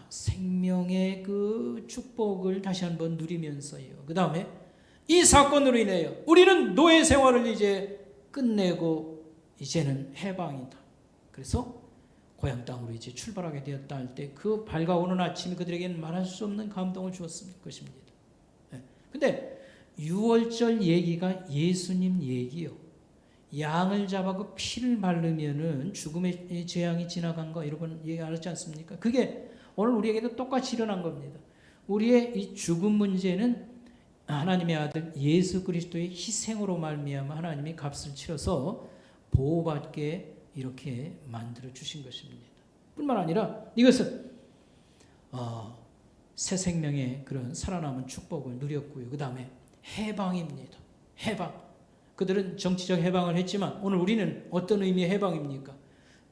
Speaker 2: 생명의 그 축복을 다시 한번 누리면서요. 그 다음에 이 사건으로 인하여 우리는 노예 생활을 이제 끝내고 이제는 해방이다. 그래서 고향 땅으로 이제 출발하게 되었다 할 때 그 밝아오는 아침이 그들에게는 말할 수 없는 감동을 주었을 것입니다. 근데 유월절 얘기가 예수님 얘기요. 양을 잡아 그 피를 바르면은 죽음의 재앙이 지나간 거 여러분 얘기 알았지 않습니까? 그게 오늘 우리에게도 똑같이 일어난 겁니다. 우리의 이 죽음 문제는 하나님의 아들 예수 그리스도의 희생으로 말미암아 하나님이 값을 치러서 보호받게 이렇게 만들어 주신 것입니다. 뿐만 아니라 이것은 새 생명의 그런 살아남은 축복을 누렸고요. 그 다음에 해방입니다. 해방. 그들은 정치적 해방을 했지만 오늘 우리는 어떤 의미의 해방입니까?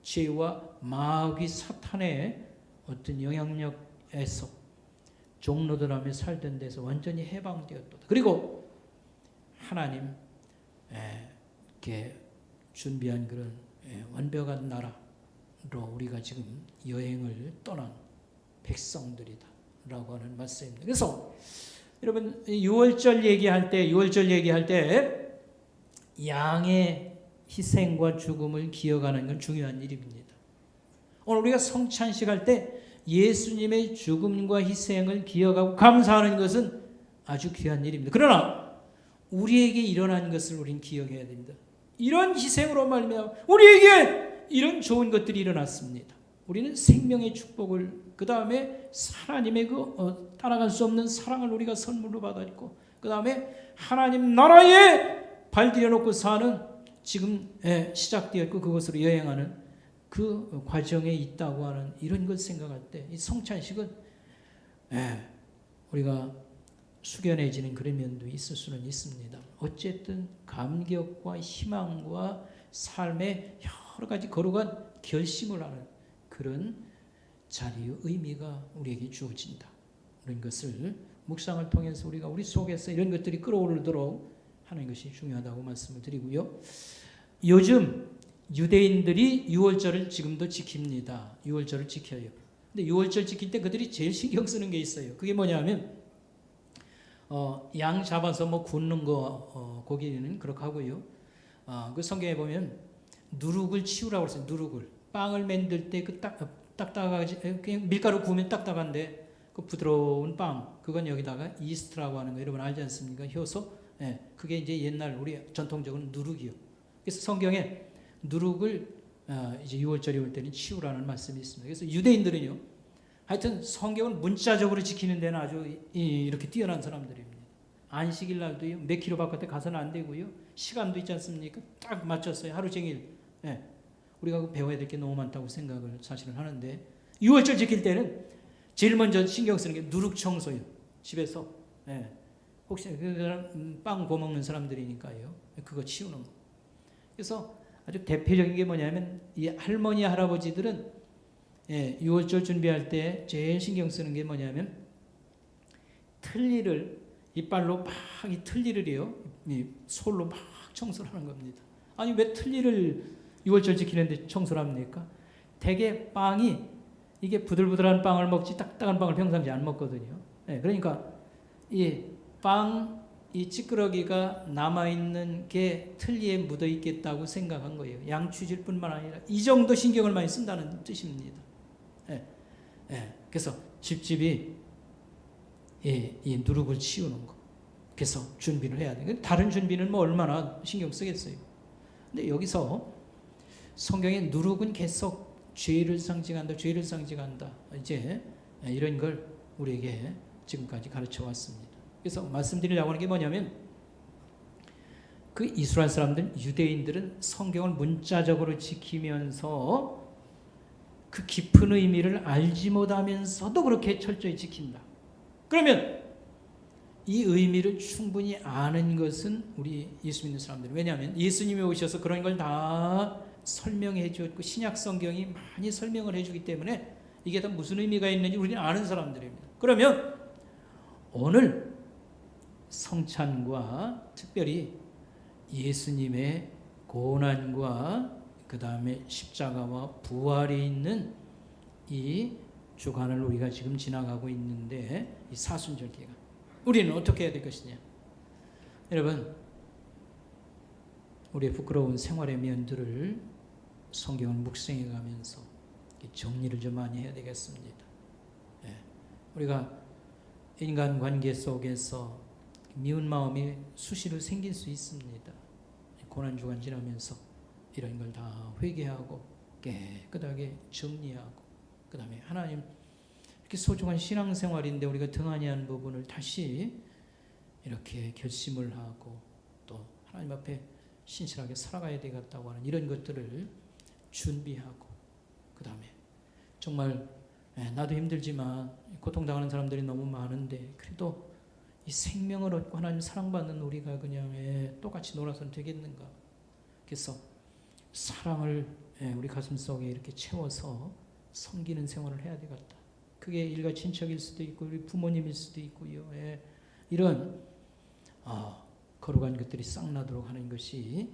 Speaker 2: 죄와 마귀 사탄의 어떤 영향력에서 종로들하며 살던 데서 완전히 해방되었다. 그리고 하나님 이렇게 준비한 그런 완벽한 나라로 우리가 지금 여행을 떠난 백성들이다 라고 하는 말씀입니다. 그래서 여러분 유월절 얘기할 때 양의 희생과 죽음을 기억하는 건 중요한 일입니다. 오늘 우리가 성찬식 할 때 예수님의 죽음과 희생을 기억하고 감사하는 것은 아주 귀한 일입니다. 그러나 우리에게 일어난 것을 우리는 기억해야 됩니다. 이런 희생으로 말미암아 우리에게 이런 좋은 것들이 일어났습니다. 우리는 생명의 축복을 그 다음에 하나님의 따라갈 수 없는 사랑을 우리가 선물로 받았고 그 다음에 하나님 나라에 발디뎌놓고 사는 지금 시작되었고 그것으로 여행하는 그 과정에 있다고 하는 이런 걸 생각할 때 이 성찬식은 우리가 숙연해지는 그런 면도 있을 수는 있습니다. 어쨌든 감격과 희망과 삶의 여러 가지 거룩한 결심을 하는 그런 자리의 의미가 우리에게 주어진다. 그런 것을 묵상을 통해서 우리가 우리 속에서 이런 것들이 끌어오르도록 하는 것이 중요하다고 말씀을 드리고요. 요즘 유대인들이 유월절을 지금도 지킵니다. 유월절을 지켜요. 근데 유월절 지킬 때 그들이 제일 신경 쓰는 게 있어요. 그게 뭐냐면 양 잡아서 굽는 거 고기는 그렇게 하고요. 그 성경에 보면 누룩을 치우라고 그랬어요. 누룩을 빵을 만들 때 그 딱딱하지 그냥 밀가루 구우면 딱딱한데 그 부드러운 빵 그건 여기다가 이스트라고 하는 거 여러분 알지 않습니까? 효소. 그게 이제 옛날 우리 전통적으로 누룩이요. 그래서 성경에 누룩을 이제 6월절이 올 때는 치우라는 말씀이 있습니다. 그래서 유대인들은요, 하여튼 성경을 문자적으로 지키는 데는 아주 이렇게 뛰어난 사람들입니다. 안식일 날도요, 몇 킬로 바깥에 가서는 안 되고요, 시간도 있지 않습니까? 딱 맞췄어요. 하루 종일. 우리가 배워야 될 게 너무 많다고 생각을 사실은 하는데, 6월절 지킬 때는 제일 먼저 신경 쓰는 게 누룩 청소요. 집에서. 혹시 그 사람 빵 구워 먹는 사람들이니까요. 그거 치우는 거. 그래서 아주 대표적인 게 뭐냐면, 이 할머니 할아버지들은 6월절 준비할 때 제일 신경 쓰는 게 뭐냐면, 틀니를 이빨로 막 이 틀니를요, 이 솔로 막 청소를 하는 겁니다. 아니 왜 틀니를 6월절 지키는데 청소를 합니까? 대개 빵이 이게 부들부들한 빵을 먹지 딱딱한 빵을 평상시 안 먹거든요. 그러니까 이 찌끄러기가 남아있는 게 틀니에 묻어 있겠다고 생각한 거예요. 양치질뿐만 아니라 이 정도 신경을 많이 쓴다는 뜻입니다. 그래서 집집이 이 누룩을 치우는 거. 그래서 준비를 해야 돼요. 다른 준비는 뭐 얼마나 신경 쓰겠어요. 근데 여기서 성경에 누룩은 계속 죄를 상징한다, 죄를 상징한다. 이제 이런 걸 우리에게 지금까지 가르쳐 왔습니다. 그래서 말씀드리려고 하는 게 뭐냐면, 그 이스라엘 사람들, 유대인들은 성경을 문자적으로 지키면서 그 깊은 의미를 알지 못하면서도 그렇게 철저히 지킨다. 그러면 이 의미를 충분히 아는 것은 우리 예수 믿는 사람들. 왜냐하면 예수님이 오셔서 그런 걸 다 설명해 주었고, 신약 성경이 많이 설명을 해주기 때문에 이게 다 무슨 의미가 있는지 우리는 아는 사람들입니다. 그러면 오늘 성찬과 특별히 예수님의 고난과 그 다음에 십자가와 부활이 있는 이 주간을 우리가 지금 지나가고 있는데, 이 사순절 기간 우리는 어떻게 해야 될 것이냐. 여러분, 우리의 부끄러운 생활의 면들을 성경을 묵상해 가면서 정리를 좀 많이 해야 되겠습니다. 우리가 인간관계 속에서 미운 마음이 수시로 생길 수 있습니다. 고난주간 지나면서 이런 걸 다 회개하고 깨끗하게 정리하고, 그 다음에 하나님 이렇게 소중한 신앙생활인데 우리가 등한히 한 부분을 다시 이렇게 결심을 하고 또 하나님 앞에 신실하게 살아가야 되겠다고 하는 이런 것들을 준비하고, 그 다음에 정말 나도 힘들지만 고통당하는 사람들이 너무 많은데 그래도 이 생명을 얻고 하나님 사랑받는 우리가 그냥 똑같이 놀아서는 되겠는가. 그래서 사랑을 우리 가슴속에 이렇게 채워서 섬기는 생활을 해야 되겠다. 그게 일가 친척일 수도 있고 우리 부모님일 수도 있고요. 이런 거룩한 것들이 싹 나도록 하는 것이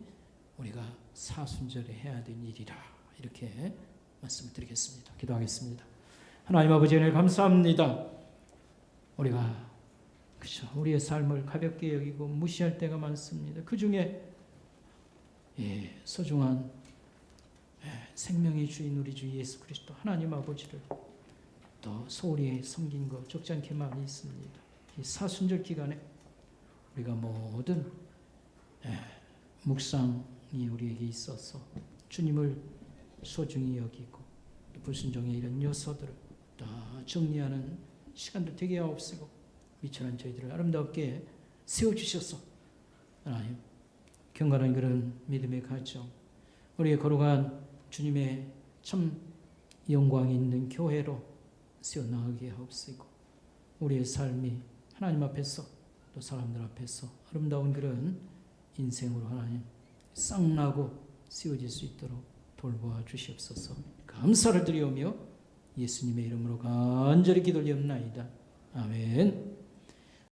Speaker 2: 우리가 사순절에 해야 될 일이라, 이렇게 말씀을 드리겠습니다. 기도하겠습니다. 하나님 아버지 은혜 감사합니다. 우리가 그렇죠, 우리의 삶을 가볍게 여기고 무시할 때가 많습니다. 그 중에 소중한 생명의 주인 우리 주 예수 그리스도 하나님 아버지를 또 소홀히 섬긴 것 적지 않게 많이 있습니다. 이 사순절 기간에 우리가 모든 묵상이 우리에게 있어서 주님을 소중히 여기고 불순종의 이런 요소들을 다 정리하는 시간도 되게 하옵시고, 미천한 저희들을 아름답게 세워주셔서 하나님 경건한 그런 믿음의 가정, 우리의 거룩한 주님의 참 영광이 있는 교회로 세워나가게 하옵시고, 우리의 삶이 하나님 앞에서 또 사람들 앞에서 아름다운 그런 인생으로 하나님 쌍나고 세워질 수 있도록 돌보아 주시옵소서. 감사를 드리오며 예수님의 이름으로 간절히 기도드리옵나이다. 아멘.